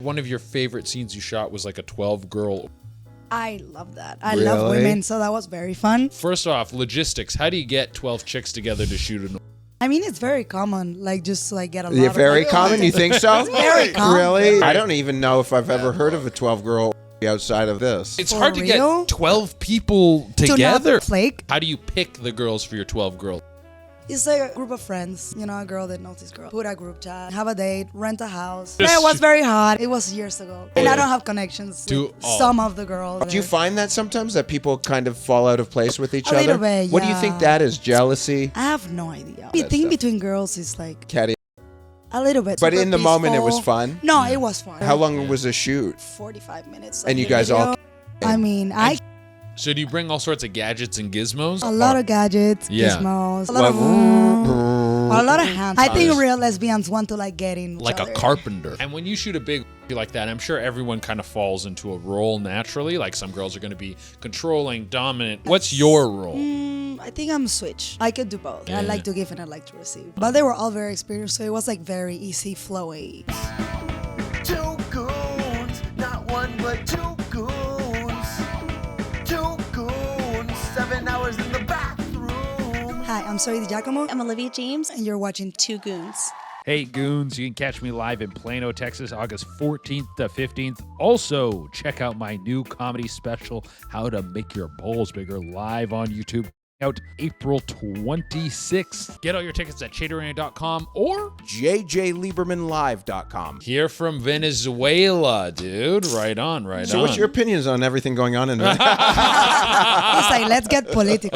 One of your favorite scenes you shot was like a 12-girl. I love that. I love women, so that was very fun. First off, logistics. How do you get 12 chicks together to shoot an? I mean, it's very common, like just to like get a lot Yeah, of very like, common? You think so? It's very common. Really? I don't even know if I've ever heard of a 12-girl outside of this. It's For hard to real? get 12 people together. To not flake. How do you pick the girls for your 12 girls? It's like a group of friends, you know, a girl that knows this girl. Put a group chat, have a date, rent a house. It was very hot. It was years ago. And I don't have connections with some of the girls. Do you find that sometimes that people kind of fall out of place with each other? A little bit, What do you think that is? Jealousy? I have no idea. The thing between girls is like Catty. a little bit. But super in the moment, it was peaceful. fun? No, it was fun. How long was the shoot? 45 minutes. And you guys all... I mean, So do you bring all sorts of gadgets and gizmos? a lot of gadgets, Yeah. gizmos, a lot of hands. I think real lesbians want to like get in each Like other. a carpenter. And when you shoot a big like that, I'm sure everyone kind of falls into a role naturally. Like some girls are going to be controlling, dominant. What's your role? I think I'm switch. I could do both. Yeah. I like to give and I like to receive. But they were all very experienced, so it was like very easy, flowy. 2 goons, not one but 2 goons. 2 goons, 7 hours in the bathroom. Hi, I'm Zoey Giacomo, I'm Olivia Jaymes, and you're watching 2 Goons. Hey Goons, you can catch me live in Plano, Texas, August 14th to 15th. Also, check out my new comedy special, How to Make Your Balls Bigger, live on YouTube. Out April 26th. Get all your tickets at chaturbate.com or JJLiebermanLive.com. hear from Venezuela, dude. Right on, right on. So what's your opinions on everything going on in It's like, let's get political.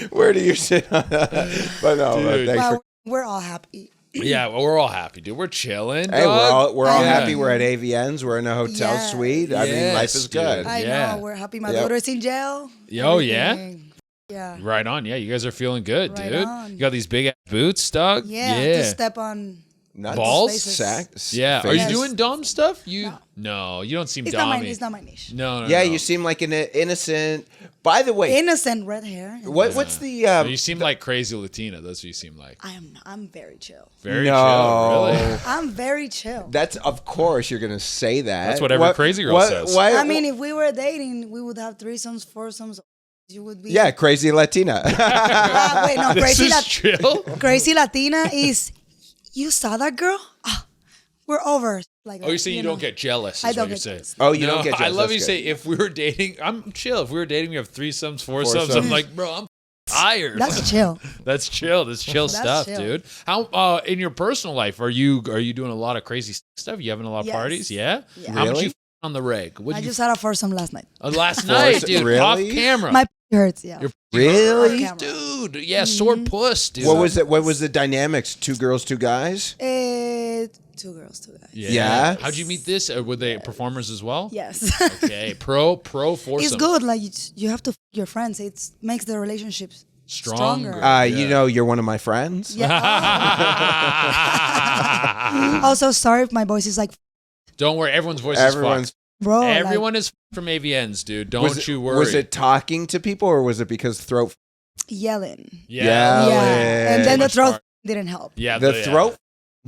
where do you sit on that? But no, Dude. thanks Well, for... we're all happy. Yeah, well, we're all happy, dude. We're chilling. Hey, dog. we're all Yeah. happy. We're at AVNs. We're in a hotel Yes. suite. I mean, Yes, life is good. dude. I Yeah. know, we're happy. My Yep. daughter's in jail. Oh, yeah? Everything. Yeah. Right on. Yeah, you guys are feeling good, Right dude. on. You got these big ass boots, dog. Yeah, to step on. Nuts. Balls? Faces. Yeah. Are you Yes. doing dom stuff? No, you don't seem It's not, my, dommy. it's not my niche. No. Yeah, no. you seem like an innocent... By the way, Innocent red hair. what's the... You seem like crazy Latina. That's what you seem like. I'm very chill. Very No. chill. Really. I'm very chill. That's, of course, you're going to say that. That's what every crazy girl says. I mean, if we were dating, we would have threesomes, foursomes. You would be. Yeah, crazy Latina. Wait, no, This crazy, is chill. crazy Latina is. You saw that girl? Ah, we're over. Like. Oh, you're saying you know. don't get jealous? Is I don't what you're get saying. jealous. Oh, you No, don't get I jealous. love That's you good. say if we were dating, I'm chill. If we were dating, we have threesomes, foursomes. Foursomes. I'm like, bro, I'm tired. That's chill. That's chill. That's chill That's stuff, chill. dude. How in your personal life are you doing a lot of crazy stuff? You having a lot of Yes. parties? Yeah. Yeah. How much Really? you on the reg? What I you just had a foursome last night. last night, dude? Really? Off camera. My hurts. Yeah. Your Really? Off camera. dude. Yeah, sore puss, dude. What was it? What was the dynamics? 2 girls, 2 guys? 2 girls, 2 guys. Yeah? How'd you meet this? Were they performers as well? Yes. Okay. Pro foursome. It's good. Like you have to your friends. It makes the relationships Stronger. stronger. You know, you're one of my friends. Yeah. Also, sorry if my voice is like, Don't worry. Everyone's voice Everyone's. is bro. fucked. like, Everyone is from AVNs, dude. Don't you worry. Was it talking to people or was it because throat? yelling. Yeah. Yeah. And then the Much throat more. didn't help. Yeah. The yeah. throat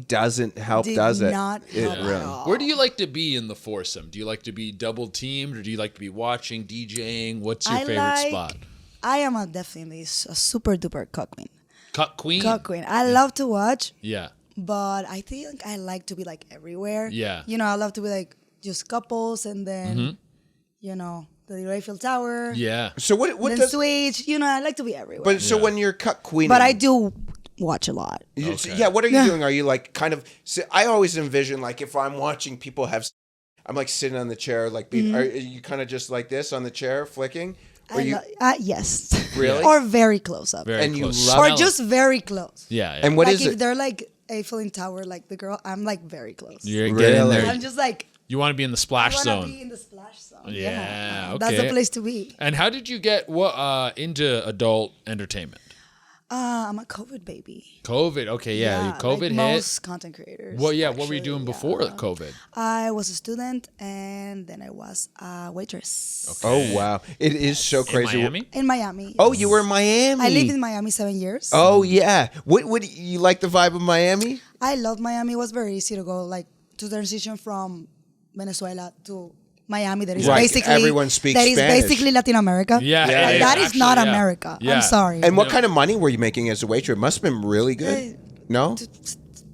doesn't help, Did does it? not It help really- at all. Where do you like to be in the foursome? Do you like to be double teamed or do you like to be watching, DJing? What's your I favorite like- spot? I am definitely a super duper cock queen. Cut queen? Cock queen. I love to watch, Yeah. but I think I like to be like everywhere. Yeah. You know, I love to be like just couples and then, you know, the Eiffel Tower. Yeah. So what Then does? switch. You know, I like to be everywhere. But so when you're cut queen, But I do watch a lot. Okay. Yeah, what are you Yeah. doing? Are you like kind of? I always envision like if I'm watching people have, I'm like sitting on the chair, like Mm-hmm. are you kind of just like this on the chair flicking? Or you Yes. Really? Or very close up. Very And you close. love- Or Smell just very close. Yeah. and what like is if it? they're like Eiffel Tower, like the girl, I'm like very close. You're getting Really? there. I'm just like, You want to be in the I splash want to zone. be in the splash zone. Yeah, That's the okay. place to be. And how did you get into adult entertainment? I'm a COVID baby. COVID. Okay, yeah. COVID like hit. most content creators. Well, yeah. What were you actually, doing yeah. before COVID? I was a student and then I was a waitress Oh wow, it is so In crazy. Miami? in Miami. Oh, yes. you were in Miami. I lived in Miami 7 years. Oh yeah. What you like the vibe of Miami? I love Miami. It was very easy to go like to transition from Venezuela to Miami, that is Right. basically Everyone speaks that is Spanish. basically Latin America. Yeah, Yeah, Like, yeah, that is actually, not yeah. America. Yeah. I'm sorry. And what kind of money were you making as a waitress? It must have been really good. No?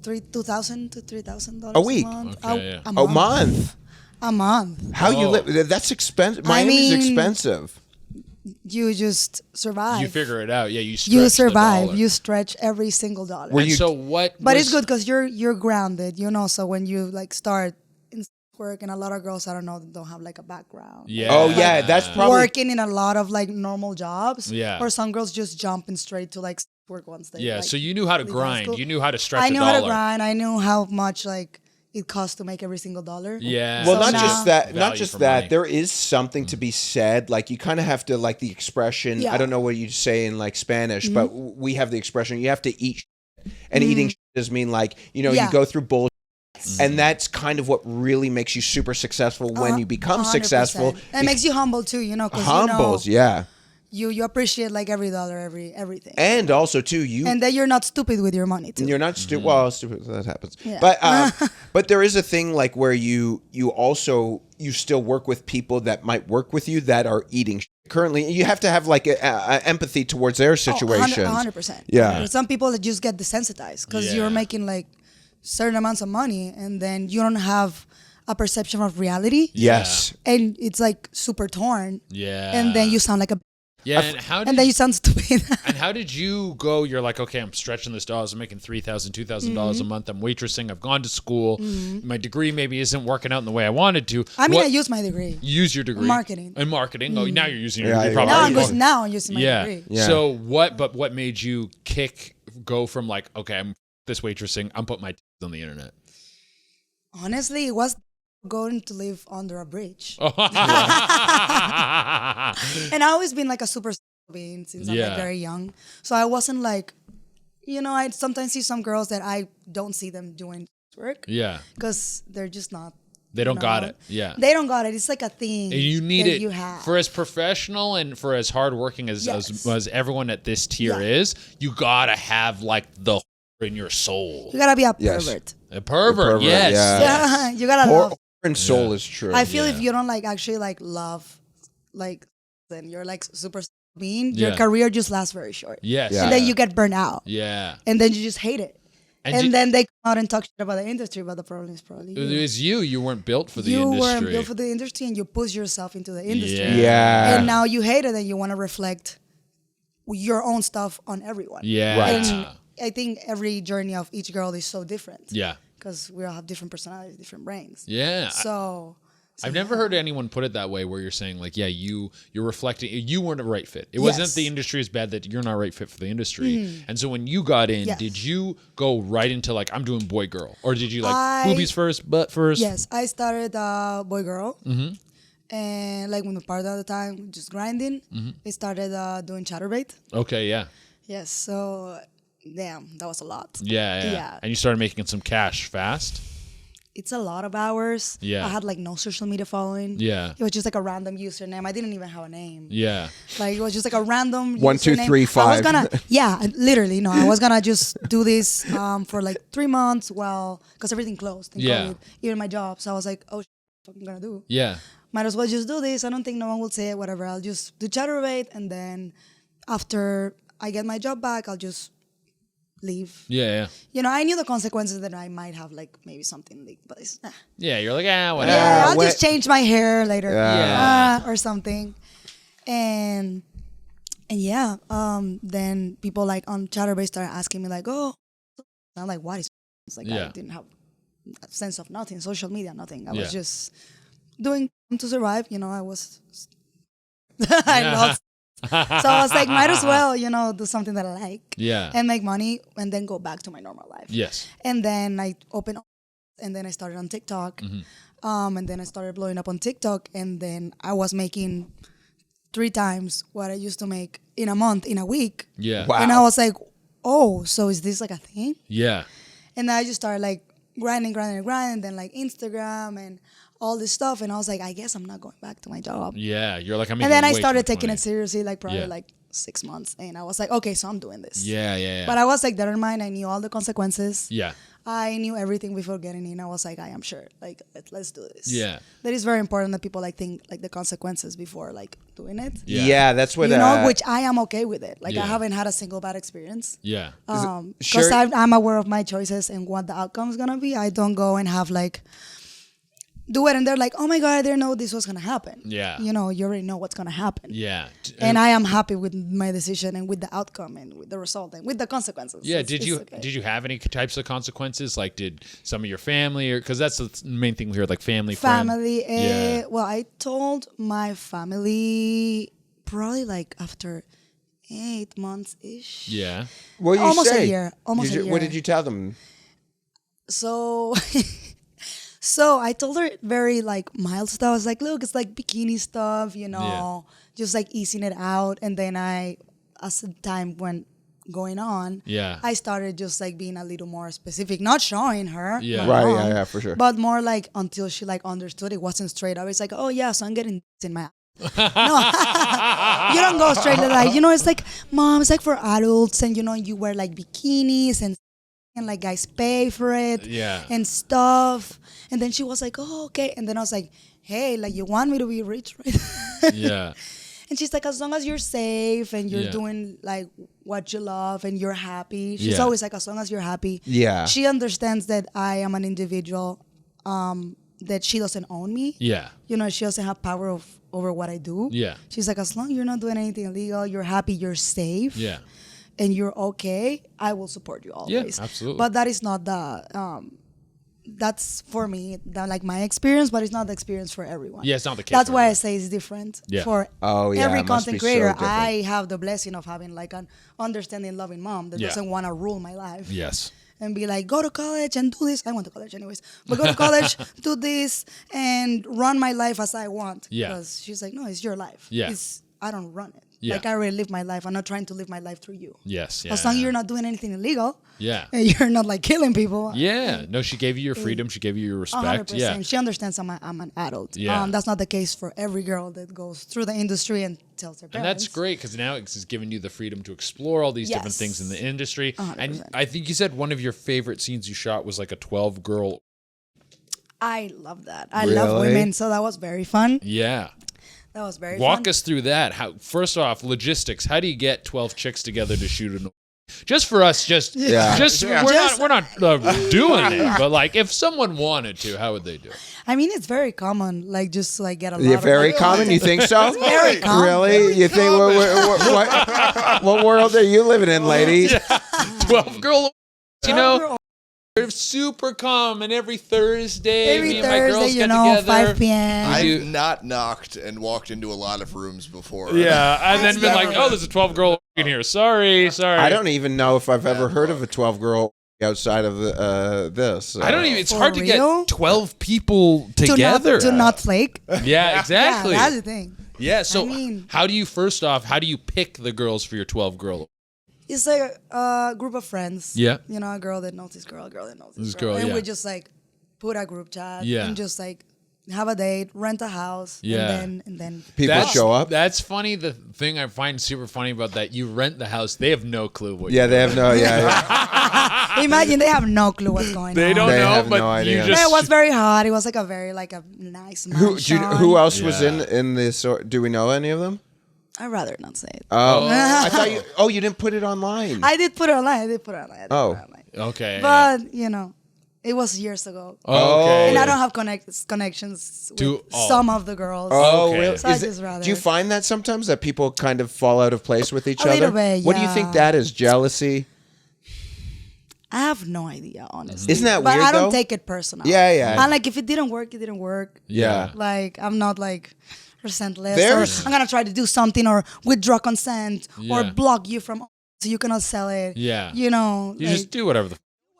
$2,000 to $3,000 A week? a month. Okay, yeah. a A month. A month. How you Oh. live? That's expensive. Miami's mean, expensive. You just survive. You figure it out. Yeah, you stretch You the survive. dollar. You stretch every single dollar. Were And you- so what? But was- it's good because you're grounded, you know. So when you like start in work, and a lot of girls I don't know don't have like a background. Yeah. Oh yeah, that's probably Working in a lot of like normal jobs. Yeah. Or some girls just jumping straight to like work once they. Yeah. like, So you knew how to leave high grind. school. You knew how to stretch I a knew dollar. how to grind. I knew how much like it costs to make every single dollar. Yeah. Well, So not now- just that. Not Value just for that. money. There is something to be said. Like you kind of have to like the expression. Yeah. I don't know what you say in like Spanish, but we have the expression. You have to eat, and eating does mean like you Yeah. go through bullshit, and that's kind of what really makes you super successful when you become 100%. successful. And it makes you humble too, you know, because Humbles, yeah, you appreciate like every dollar, everything. and also too you. And then you're not stupid with your money too. You're not stupid. Well, stupid. That happens. Yeah. But there is a thing like where you also you still work with people that might work with you that are eating currently. You have to have like a empathy towards their situation. 100%. Yeah. There's some people that just get desensitized because Yeah. you're making like certain amounts of money and then you don't have a perception of reality. Yes. And it's like super torn. Yeah. And then you sound like a. Yeah. And how did And then you sound stupid. And how did you go? You're like, okay, I'm stretching this dollars. I'm making $3,000, $2,000 a month. I'm waitressing. I've gone to school. My degree maybe isn't working out in the way I wanted to. I mean, What- I use my degree. use your degree. Marketing. And marketing. Oh, now you're using your Yeah, degree. you're Probably. right. Now I'm using my yeah. degree. Yeah. So what made you go from like, okay, I'm this waitressing. I'm putting my on the internet. Honestly, it was going to live under a bridge. Oh. And I always been like a super being since I'm Yeah. like very young. So I wasn't like, you know, I sometimes see some girls that I don't see them doing work Yeah. because they're just not. They don't you got know, it. Yeah. They don't got it. It's like a thing. And you need that it You have. for as professional and for as hardworking as Yes. everyone at this tier Yeah. is. You gotta have like the in your soul. You gotta be a Yes. pervert. A pervert, pervert, yes. yeah. Yeah, you gotta Or love. and soul is true. I feel Yeah. if you don't like actually like love, like then you're like super mean. Yeah. Your career just lasts very short. Yes. Yeah. And then you get burnt out. Yeah. And then you just hate it. And you- then they come out and talk shit about the industry, but the problem is probably it you. was you. You weren't built for the You industry. weren't built for the industry and you push yourself into the industry. Yeah. Yeah. And now you hate it and you want to reflect your own stuff on everyone. Yeah. Right. And I think every journey of each girl is so different. Yeah. Because we all have different personalities, different brains. Yeah. So I've never heard anyone put it that way where you're saying like, yeah, you're reflecting, you weren't a right fit. It wasn't Yes. the industry is bad that you're not a right fit for the industry. And so when you got in, Yes. did you go right into like, I'm doing boy girl? Or did you like I- boobies first, butt first? yes, I started boy girl. And like when the part of the time, just grinding, I started doing Chaturbate. Okay, yeah. Yes, so damn, that was a lot. Yeah. Yeah. And you started making some cash fast? It's a lot of hours. Yeah. I had like no social media following. Yeah. It was just like a random username. I didn't even have a name. Yeah. Like it was just like a random 1, 2, username. 3, I was 5. gonna, yeah, literally, no. I was gonna just do this for like 3 months, well, because everything closed. In Yeah. COVID, even my job. So I was like, oh, what am I gonna do? Yeah. Might as well just do this. I don't think no one will say it, whatever. I'll just do Chaturbate, and then after I get my job back, I'll just leave. Yeah. You know, I knew the consequences that I might have, like maybe something leaked, but it's, Yeah. You're like, whatever. yeah, I'll when- just change my hair later, Yeah. or something, and yeah. Then people like on Chaturbate started asking me like, oh, I'm like, what is? It's like Yeah. I didn't have a sense of nothing, social media, nothing. I Yeah. was just doing to survive. You know, I was. I lost. So I was like, might as well, you know, do something that I like Yeah. and make money, and then go back to my normal life. Yes. And then I opened, and then I started on TikTok, and then I started blowing up on TikTok, and then I was making 3 times what I used to make in a month, in a week. Yeah. Wow. And I was like, oh, so is this like a thing? Yeah. And then I just started like grinding, then like Instagram and all this stuff. And I was like, I guess I'm not going back to my job. Yeah. You're like, I'm And then I making way too started much taking money. it seriously, like probably Yeah. like 6 months. And I was like, okay, so I'm doing this. Yeah. But I was like, never mind. I knew all the consequences. Yeah. I knew everything before getting in. I was like, I am sure. Like, let's do this. Yeah. That is very important that people like think like the consequences before like doing it. Yeah, that's what. Which I am okay with it. Like Yeah. I haven't had a single bad experience. Yeah. Because Sure. I'm aware of my choices and what the outcome is gonna be. I don't go and have like do it and they're like, oh my god, I didn't know this was gonna happen. Yeah. You know, you already know what's gonna happen. Yeah. And I am happy with my decision and with the outcome and with the result and with the consequences. Yeah, It's okay. did you have any types of consequences? Like, did some of your family, or because that's the main thing we hear, like family, family? Yeah. Well, I told my family probably like after 8 months ish. Yeah. What do you almost say? a year. Almost a year. What did you tell them? So, so I told her very like mild stuff. I was like, look, it's like bikini stuff, you know, just like easing it out. And then as the time went going on, Yeah. I started just like being a little more specific, not showing her, Yeah. my Right, mom, yeah, for sure. but more like until she like understood it wasn't straight up. It's like, oh yeah, so I'm getting in my. No, you don't go straight to like, you know, it's like, mom, it's like for adults, and you know, you wear like bikinis and like guys pay for it Yeah. and stuff. And then she was like, oh, okay. And then I was like, hey, like you want me to be rich, right? Yeah. And she's like, as long as you're safe and you're Yeah. doing like what you love and you're happy. She's Yeah. always like, as long as you're happy. Yeah. She understands that I am an individual, that she doesn't own me. Yeah. You know, she doesn't have power over what I do. Yeah. She's like, as long as you're not doing anything illegal, you're happy, you're safe. Yeah. And you're okay, I will support you always. absolutely. But that is not the that's for me, like my experience, but it's not the experience for everyone. Yeah, it's not the case. That's for why I everyone. say it's different. Yeah. For Oh, yeah, every it must content be so creator, different. I have the blessing of having like an understanding, loving mom that Yeah. doesn't want to rule my life. Yes. And be like, go to college and do this. I went to college anyways, but go to college, do this, and run my life as I want. Yeah. Because she's like, no, it's your life. Yeah. I don't run it. Yeah. Like I already live my life. I'm not trying to live my life through you. Yes. Yeah. As long as you're not doing anything illegal, Yeah. and you're not like killing people. Yeah. No, she gave you your freedom. She gave you your respect. 100%. Yeah. She understands I'm an adult. Yeah. That's not the case for every girl that goes through the industry and tells their And parents. that's great because now it's giving you the freedom to explore all these different Yes. things in the industry. 100%. And I think you said one of your favorite scenes you shot was like a 12-girl. I love that. I love Really? women, so that was very fun. Yeah. That was very Walk fun. us through that. How? First off, logistics. How do you get 12 chicks together to shoot an? Just for us, just we're not doing it. But like, if someone wanted to, how would they do it? I mean, it's very common, like just to, like get a lot Yeah, of very like, common. You think so? very common. Really? You think what world are you living in, lady? 12 girl. You know, Girl, they're super common every Thursday. every me and my girls Thursday, you get know, together. 5 p.m. I do- I've not knocked and walked into a lot of rooms before. Yeah, and then been like, never- oh, there's a 12-girl in here. Sorry. I don't even know if I've ever heard of a 12-girl outside of this. I don't even. It's For hard to real? get 12 people together. To not flake. Yeah, exactly. Yeah, that's the thing. Yeah, so I mean- how do you pick the girls for your 12-girl? It's like a group of friends. Yeah. You know, a girl that knows this girl, a girl that knows This this girl, girl. And yeah. we just like put a group chat Yeah. and just like have a date, rent a house, Yeah. and then People show up. That's funny. The thing I find super funny about that, you rent the house, they have no clue what Yeah, you're they have no. Yeah, imagine they have no clue what's going They on. don't They know, have but no you idea. just Yeah, it was very hot. It was like a nice mansion. who else was Yeah. in this? Do we know any of them? I'd rather not say it. Oh, I thought you. Oh, you didn't put it online. I did put it online. Oh. Okay. But, you know, it was years ago. okay. And I don't have connections with To all. some of the girls. Oh, Okay. really? So I Is it- just rather- do you find that sometimes that people kind of fall out of place with each A other? little bit, What do you think yeah. that is? Jealousy? I have no idea, honestly. Isn't that but weird, I don't though? take it personal. Yeah, yeah. I'm like, if it didn't work, it didn't work. Yeah. Like, I'm not like resentless. There's- Or I'm going to try to do something or withdraw consent or Yeah. block you from so you cannot sell it. Yeah. You know, You like, just do whatever the.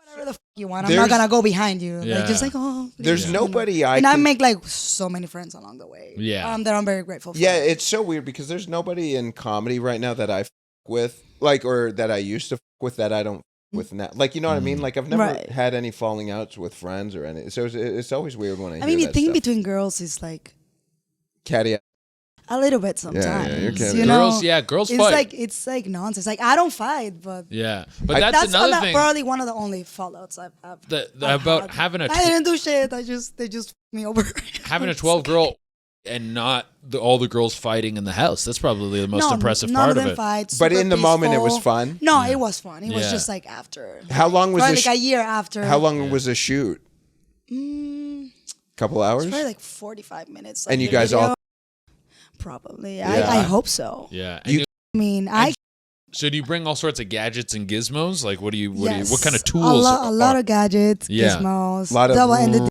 whatever the you want. I'm There's- not going to go behind you. Yeah. Like, just like, oh. There's please, nobody you know. I And I can- make like so many friends along the way. Yeah. That I'm very grateful for. Yeah, it's so weird because there's nobody in comedy right now that I f- with, like, or that I used to f- with that I don't f- with now. Like, you know what I mean? Like, I've never Right. had any falling outs with friends or any. So it's always weird when I hear I mean, the that thing stuff. between girls is like, Catty. A little bit sometimes. you're kidding. You know? Girls it's fight. It's like nonsense. Like I don't fight, but Yeah, but that's another thing. Probably one of the only fallouts I've About had. having a I didn't do shit. They just fucked me over. having a 12 girl and not all the girls fighting in the house. That's probably the most impressive none part of of them it. fight, But super in the moment, it was peaceful. fun? No, it was fun. It was Yeah. just like after. How long was Probably the like a year after. How long was the shoot? Couple hours? Probably like 45 minutes. And like, you the guys video. all- Probably. Yeah. I hope so. Yeah. You- I mean, I So do you bring all sorts of gadgets and gizmos? Like what yes, what kind of a tools? lot of gadgets, Yeah. gizmos, A lot of double-ended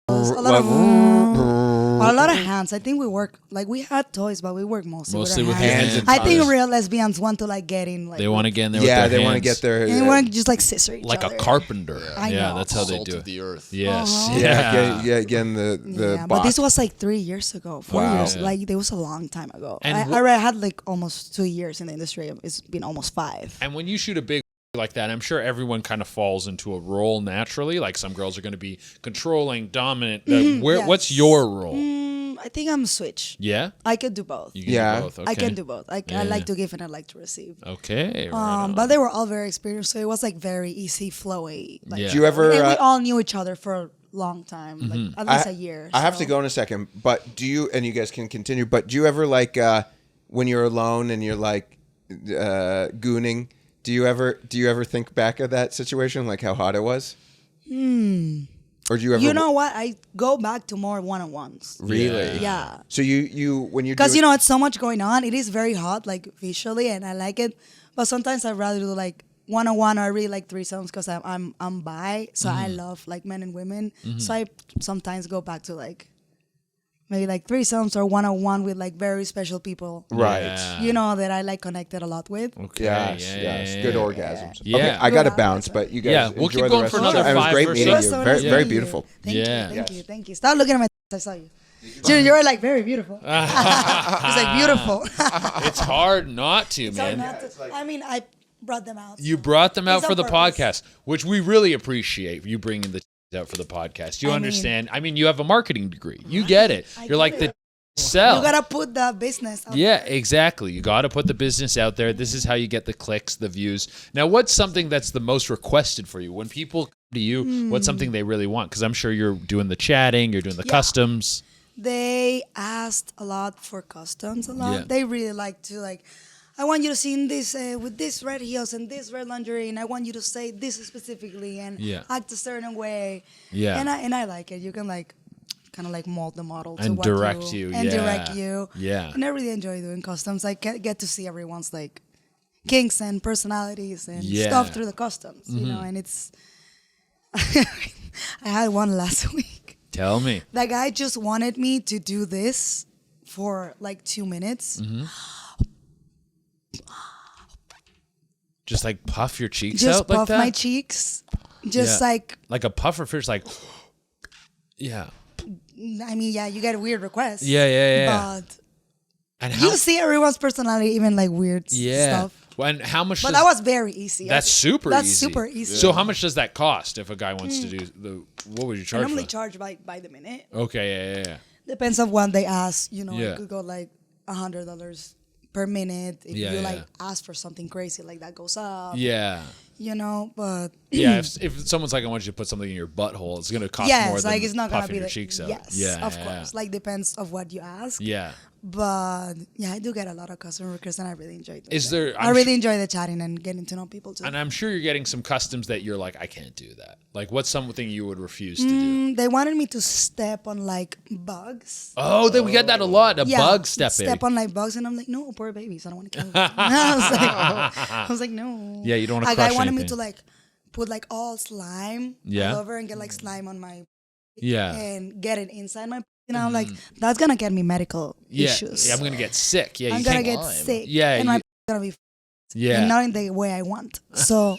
dildos, a lot of hands. hands. I think we work like we had toys, but we work mostly Mostly with with our your hands. hands and I think toes. real lesbians want to like get in like They want to get in there Yeah, with their they want to hands. get their. and want to just like scissor each like other. a carpenter. I Yeah, know. that's how they Salt do of it. the earth. Yes. Yeah, again, the Yeah, but box. this was like 3 years ago, 4 Wow. years. Yeah. Like it was a long time ago. And I wh- already had like almost 2 years in the industry. It's been almost 5. And when you shoot a big like that, I'm sure everyone kind of falls into a role naturally. Like some girls are going to be controlling, dominant. What's yes. your role? I think I'm switch. Yeah, I could do both. you can Yeah. do both. Okay. I can do both. I Yeah. like to give and I like to receive. Okay. right on. But they were all very experienced, so it was like very easy, flowy. Like, Yeah. Do you ever? and we all knew each other for a long time, like Mm-hmm. at least a year. I have to so. go in a second, but do you? And you guys can continue. But do you ever like when you're alone and you're like gooning? Do you ever think back of that situation, like how hot it was? Or do you ever? You know what? I go back to more one-on-ones. Really? Yeah. So you when you're Because doing, it's so much going on. It is very hot, like visually, and I like it. But sometimes I'd rather do like one-on-one, or I really like threesomes because I'm bi, so I love like men and women. So I sometimes go back to like maybe like threesomes or one-on-one with like very special people. right? Yeah. You know that I like connected a lot with. Okay. Yes, good orgasms. Yeah. Okay, I got to Good bounce, but you guys, Yeah, we'll enjoy keep the going rest for of the another show. It was 5 great or meeting so. you. So Very, nice very meeting you. beautiful. Thank Yeah. you, thank you. Stop looking at my. I saw you. Dude, you were like very beautiful. It's like beautiful. It's hard not to, So man. not to- I mean, I brought them out. You brought them out It's for on the purpose. podcast, which we really appreciate. You bringing the out for the podcast. You I mean- understand? I mean, you have a marketing degree. You get it. I You're get like it. the sell. You gotta put the business out Yeah, there. exactly. You got to put the business out there. This is how you get the clicks, the views. Now, what's something that's the most requested for you? When people come to you, what's something they really want? Because I'm sure you're doing the chatting, you're doing the Yeah. customs. They asked a lot for customs a lot. Yeah. They really like to like, I want you to see in this with this red heels and this red lingerie, and I want you to say this specifically and Yeah. act a certain way. Yeah. And I like it. You can like kind of like mold the model to And what direct you, and yeah. direct you. Yeah. And I really enjoy doing customs. I get to see everyone's like kinks and personalities and Yeah. stuff through the customs, you know. And it's I had one last week. Tell me. That guy just wanted me to do this for like 2 minutes. Mm-hmm. Just like puff your cheeks Just out like puff that? my cheeks. Just Yeah. like, a puffer fish, like, yeah. I mean, yeah, you get a weird request. Yeah. But And you see everyone's personality, even like weird stuff. Well, and how much But does, that was very easy. that's super That's easy. super easy. So how much does that cost if a guy wants to do the, what would you I charge normally for? charge by the minute. Okay, yeah. Depends on what they ask. You know, Yeah. it could go like $100 per minute. If Yeah, you yeah. like ask for something crazy, like that goes up. Yeah. You know, but Yeah, if someone's like, I want you to put something in your butthole, it's going to cost more yes, than like it's not gonna puffing be your like cheeks out. yes, Yeah, of yeah, course. Like depends of what you ask. Yeah. But yeah, I do get a lot of customer requests, and I really enjoy it. Is there- I I'm really enjoy the chatting and getting to know people too. And I'm sure you're getting some customs that you're like, I can't do that. Like, what's something you would refuse to do? They wanted me to step on like bugs. Oh, then we get that a lot. Bug stepping. Step on like bugs, and I'm like, no, poor babies, I don't want to kill them. I was like, no. Yeah, you don't wanna Like, crush I wanted me anything. to like put like all slime Yeah. all over and get like slime on my Yeah. and get it inside my. You know, like that's gonna get me medical Yeah. issues. Yeah, I'm going to get sick. Yeah, I'm you gonna can't. get sick. Yeah, and you- my gonna be Yeah. and not in the way I want. So,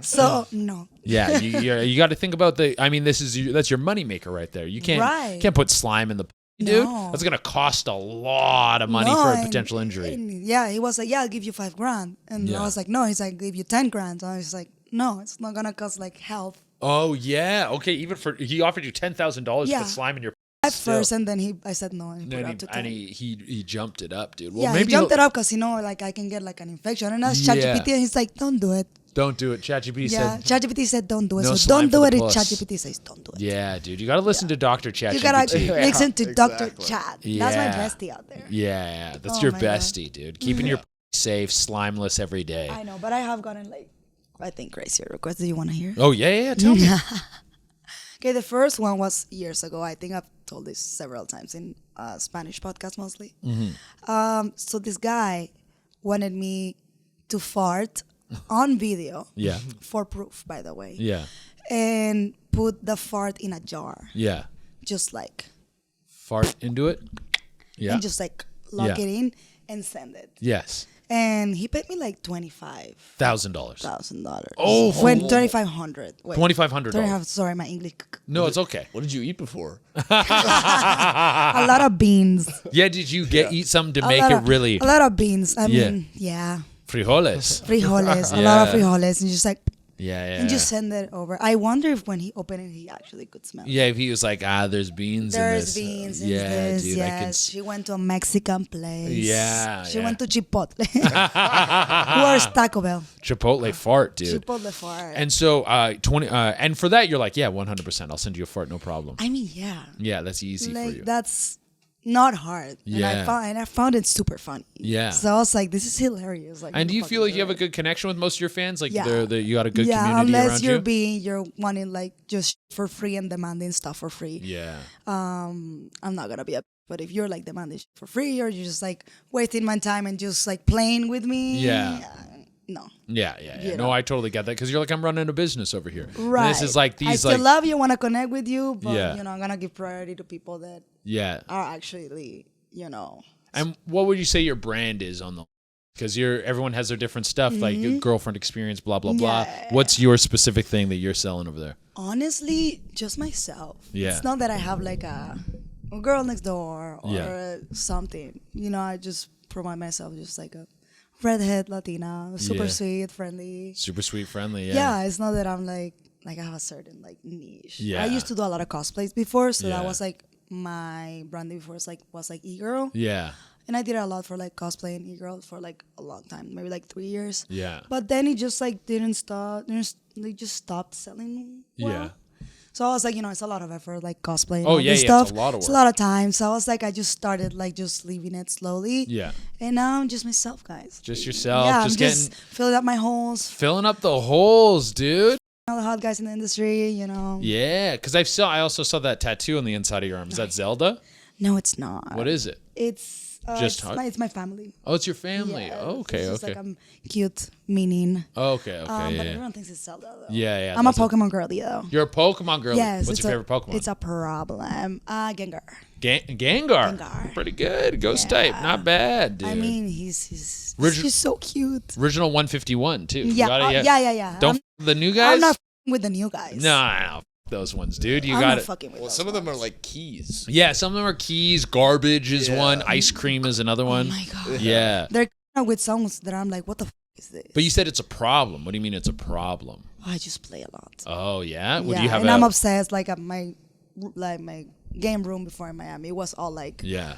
so no. Yeah, you got to think about I mean, that's your moneymaker right there. You Right. can't put slime in the dude. No. That's gonna cost a lot of money No, for a and- potential injury. and yeah, he was like, "Yeah, I'll give you $5,000," and Yeah. I was like, "No." He's like, "I'll give you $10,000." I was like, "No, it's not gonna cost like health." Oh yeah, okay. Even he offered you $10,000 to Yeah. put slime in your. At first, and then I said no, and he put it up to 10. And he jumped it up, dude. Well, Yeah, maybe he jumped it up because, like, I can get, like, an infection. And that's ChatGPT, and he's like, don't do it. Don't do it. ChatGPT Yeah, said. ChatGPT said don't do it. No So slime don't for do the it. puss. ChatGPT says don't do it. Yeah, dude. You got to listen to Dr. ChatGPT. You gotta listen to Dr. exactly. Chat. That's Yeah. my bestie out there. Yeah, that's Oh your my God. bestie, dude. Keeping your safe, slimeless every day. I know, but I have gotten, like, I think crazier requests. Do you want to hear? Oh, yeah. Tell me. Okay, the first one was years ago. I think I've told this several times in Spanish podcast mostly. So this guy wanted me to fart on video. Yeah. For proof, by the way. Yeah. And put the fart in a jar. Yeah. Just like, Fart into it. Yeah. and just like lock Yeah. it in and send it. Yes. And he paid me like $25,000. $1,000. Oh, $2,500. Wait, $2,500. Sorry, my English. No, it's okay. What did you eat before? A lot of beans. Yeah, did you eat something to A make lot it of- really A lot of beans. I Yeah. mean, yeah. frijoles? Frijoles. A lot of frijoles. And just like, Yeah. and just send it over. I wonder if when he opened it, he actually could smell it. Yeah, if he was like, there's beans in There's this. beans in Yeah, this. dude, I can Yes, she went to a Mexican place. Yeah, She yeah. went to Chipotle. Where's Taco Bell? Chipotle fart, dude. Chipotle fart. And so, and for that, you're like, yeah, 100%. I'll send you a fart, no problem. I mean, yeah. Yeah, that's easy for Like, you. that's not hard. Yeah. And I found it super funny. Yeah. So I was like, this is hilarious. Like, And do you fucking feel like you have a do it. good connection with most of your fans? Like, Yeah. you got a good Yeah, community unless around you? you're wanting like just for free and demanding stuff for free. Yeah. I'm not gonna be a. But if you're like demanding shit for free, or you're just like wasting my time and just like playing with me, Yeah. no, Yeah. You No, know. I totally get that because you're like, I'm running a business over here. And right. this is like I these still like, love you, want to connect with you, but Yeah. I'm gonna give priority to people that yeah. are actually, And what would you say your brand is on the? Because everyone has their different stuff, like your girlfriend experience, blah blah blah. Mm-hmm. Yeah. What's your specific thing that you're selling over there? honestly just myself. Yeah. It's not that I have like a girl next door or Yeah. something. I just provide myself just like a redhead Latina, super Yeah. sweet, friendly. Super sweet, friendly. Yeah, it's not that I'm like I have a certain like niche. Yeah. I used to do a lot of cosplays before, so Yeah. that was like my branding before was like e-girl. Yeah. And I did a lot for like cosplay and e-girl for like a long time, maybe like 3 years. Yeah. But then it just like didn't stop. They just stopped selling. Well. Yeah. So I was like, it's a lot of effort, like cosplay and Oh, all yeah, this yeah, it's stuff. a lot of It's work. a lot of time. So I was like, I just started like just leaving it slowly. Yeah. And now I'm just myself, guys. Just yourself. Yeah, just I'm just filling up my holes. filling up the holes, dude. All the hot guys in the industry, Yeah, because I also saw that tattoo on the inside of your arm. Is that Zelda? No, it's not. What is it? It's Just it's hot? it's my family. Oh, it's your family. Yeah, Oh, okay, it's just okay. like I'm cute, meaning. Okay, But yeah. everyone thinks it's Zelda though. Yeah, yeah. I'm a that's Pokemon girly though. You're a Pokemon girl. Yes. What's it's your favorite Pokemon? It's a problem. Gengar. Gengar. Gengar. Pretty good. Ghost Yeah. type. Not bad, dude. I mean, he's Origi- so cute. Original 151 too. You Yeah, gotta- yeah. Don't the new guys. I'm not f***ing with the new guys. No, those ones, dude. You I'm got not it. fucking with Well, those some of them are ones. like keys. Yeah, some of them are keys. Garbage is Yeah. one. Ice cream is another one. Oh my god. Yeah. They're kind of with songs that I'm like, what the f*** is this? But you said it's a problem. What do you mean it's a problem? I just play a lot. Oh yeah. Would yeah, you have and a? I'm obsessed. Like at my game room before in Miami, it was all like Yeah.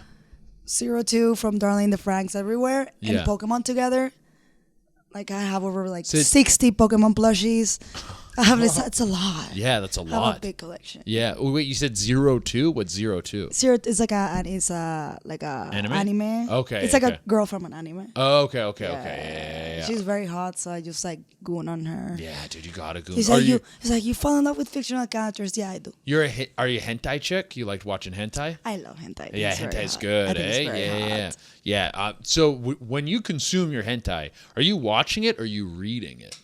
02 from Darling the Franks everywhere and Yeah. Pokemon together. Like I have over like So it's- 60 Pokemon plushies. I have this. It's a lot. Yeah, that's a I have a lot. big collection. Yeah. Oh, wait, you said 02? What's 02? It's like a Anime? Okay, It's like okay. a girl from an anime. Oh, okay. Yeah. She's very hot, so I just like goon on her. Yeah, dude, you gotta go. He's Are like you? he's like you fall in love with fictional characters. Yeah, I do. Are you a hentai chick? You liked watching hentai? I love hentai. Yeah, It's very hentai's hot. good, I think it's eh? very Yeah. hot. Yeah. So when you consume your hentai, are you watching it or are you reading it?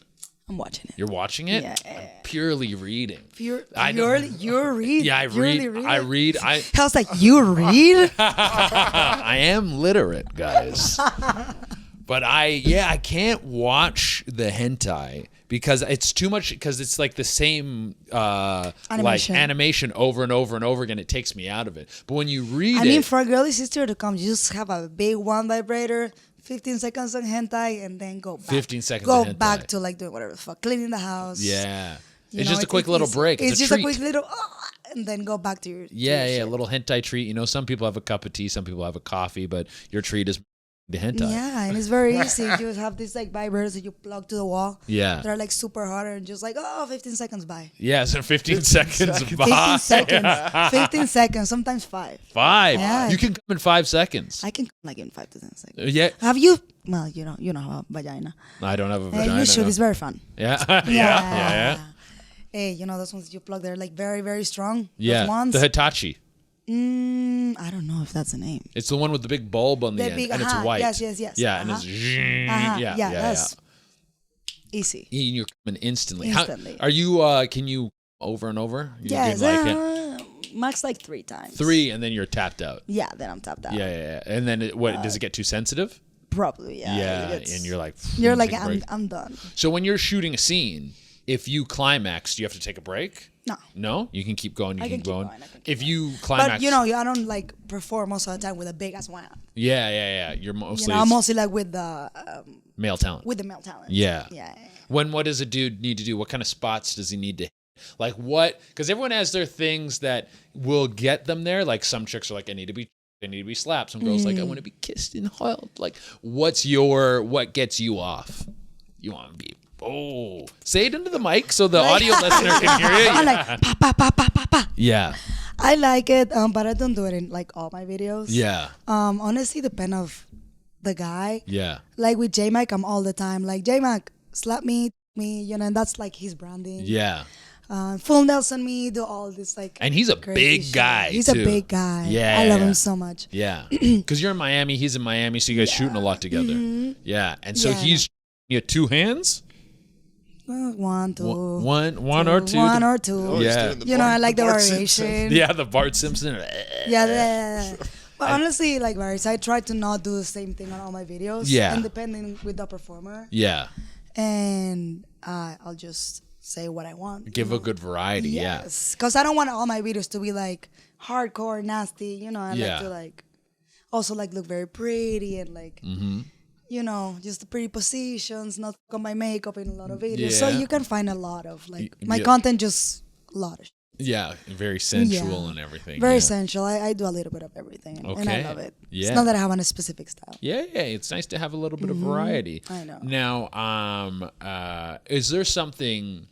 I'm watching it. You're watching it? Yeah. I'm purely reading. You're don't- you're read. Yeah, I Purely read. I read. I was like, you read? I am literate, guys. But I can't watch the hentai because it's too much. Because it's like the same like Animation. animation over and over and over again. It takes me out of it. But when you read I mean, it, for a girly sister to come, you just have a big one vibrator, 15 seconds on hentai, and then go back. 15 seconds Go of hentai. back to like doing whatever the fuck, cleaning the house. yeah, You it's know, just a quick little break. It's a just treat. a quick little. and then go back to your Yeah, to your yeah, a shit. little hentai treat. You know, some people have a cup of tea, some people have a coffee, but your treat is the hentai. Yeah, and it's very easy. You just have these like vibrators that you plug to the wall. Yeah. They're like super hot and just like, 15 seconds, bye. Yeah, so 15 seconds. 15 Bye. seconds. 15 seconds, sometimes 5. 5. Yeah. You can come in 5 seconds. I can come like in 5 to 10 seconds. Yeah. Have you? Well, you know how vagina. I don't have a Hey, vagina. you should. no. It's very fun. Yeah. yeah. Hey, you know those ones you plug? They're like very, very strong. Yeah. Those ones. The Hitachi. I don't know if that's the name. It's the one with the big bulb on the end, and it's white. Yes. Yeah, and it's yeah, that's easy. And you're coming instantly. Instantly. Are you? Can you over and over? You Yes, do like it? max like 3 times. 3, and then you're tapped out. Yeah, then I'm tapped out. Yeah. And then does it get too sensitive? Probably. Yeah. Yeah, It's- and you're like, like take a break. I'm done. So when you're shooting a scene, if you climax, do you have to take a break? No. No, you can keep going. You I can can keep keep going. going, I can keep If you climax, But you know, I don't like perform most of the time with a big ass one. yeah. You're mostly I'm mostly like with the male talent. male talent. Yeah. Yeah. What does a dude need to do? What kind of spots does he need to hit? Like what? Because everyone has their things that will get them there. Like some chicks are like, I need to be slapped. Some girls like, I want to be kissed and held. Like, what gets you off? You want to be, say it into the mic so the audio listener can hear it. I'm like pa pa pa pa pa pa. Yeah. I like it, but I don't do it in like all my videos. Yeah. Honestly, depend of the guy. Yeah. Like with J-Mac, I'm all the time like, J-Mac, slap me, you know, and that's like his branding. Yeah. Full Nelson me, do all this like. And he's a crazy big shit. guy, He's too. a big guy. Yeah, I love yeah. him so much. Yeah. Because you're in Miami, he's in Miami, so you guys shooting a lot together. Yeah. And so Yeah. he's you have 2 hands? 1, 2. One or two. 1 or 2. Oh, he's Yeah. doing the You know, I like the Bart variation. Simpson. Yeah, the Bart Simpson. Yeah. But honestly, like varies. I try to not do the same thing on all my videos. Yeah. And depending with the performer. Yeah. And I'll just say what I want. Give a good variety. Yes. Because I don't want all my videos to be like hardcore, nasty. You know, I Yeah. like to like also like look very pretty and like, you know, just the pretty positions, not fuck on my makeup in a lot of videos. So Yeah. you can find a lot of like my yeah. content, just a lot of Yeah. Very sensual Yeah. and everything. very yeah. sensual. I do a little bit of everything and I Okay. love it. Yeah. It's not that I have a specific style. Yeah, it's nice to have a little bit of variety. I know. Now, is there something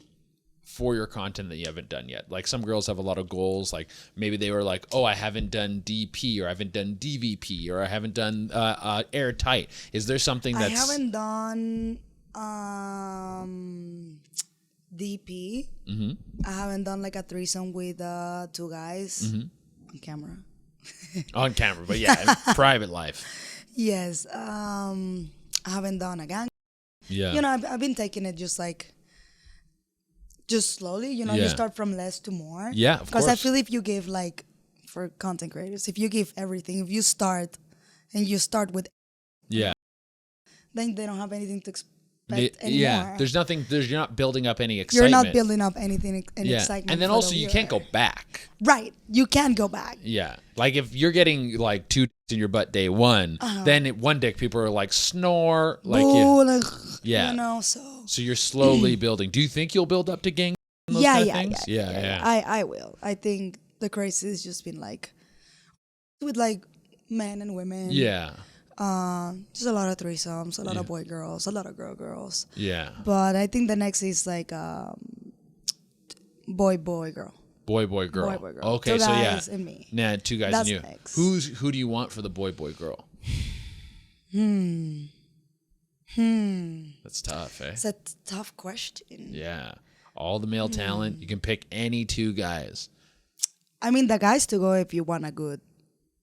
for your content that you haven't done yet? Like some girls have a lot of goals. Like maybe they were like, I haven't done DP or I haven't done DVP or I haven't done airtight. Is there something that's... I haven't done DP. I haven't done like a threesome with 2 guys on camera. on camera, but yeah, in private life. Yes. I haven't done a gang. Yeah. You know, I've been taking it just slowly. You know, Yeah. you start from less to more. Yeah, of Because I course. feel if you give like, for content creators, if you give everything, if you start and you start with, Yeah. then they don't have anything to expect anymore. Yeah. You're not building up any You're excitement. not building up anything, any Yeah. excitement. And then for also the you can't viewer. go back. Right. You can go back. Yeah. Like if you're getting like 2 dicks in your butt day 1, then one dick people are like snore. Like Ooh, like, Yeah. You know, so. So you're slowly building. Do you think you'll build up to gang? and those kind of things? Yeah. I will. I think the crazy has just been like, with like men and women. Yeah. Just a lot of threesomes, a lot of boy girls, a lot of girls. Yeah. But I think the next is like boy girl. Boy, girl. Boy, girl. Okay, 2 so yeah. guys and me. Nah, 2 guys That's and you. next. Who do you want for the boy, girl? That's tough, eh? It's a tough question. Yeah. All the male talent. You can pick any 2 guys. I mean, the guys to go if you want a good,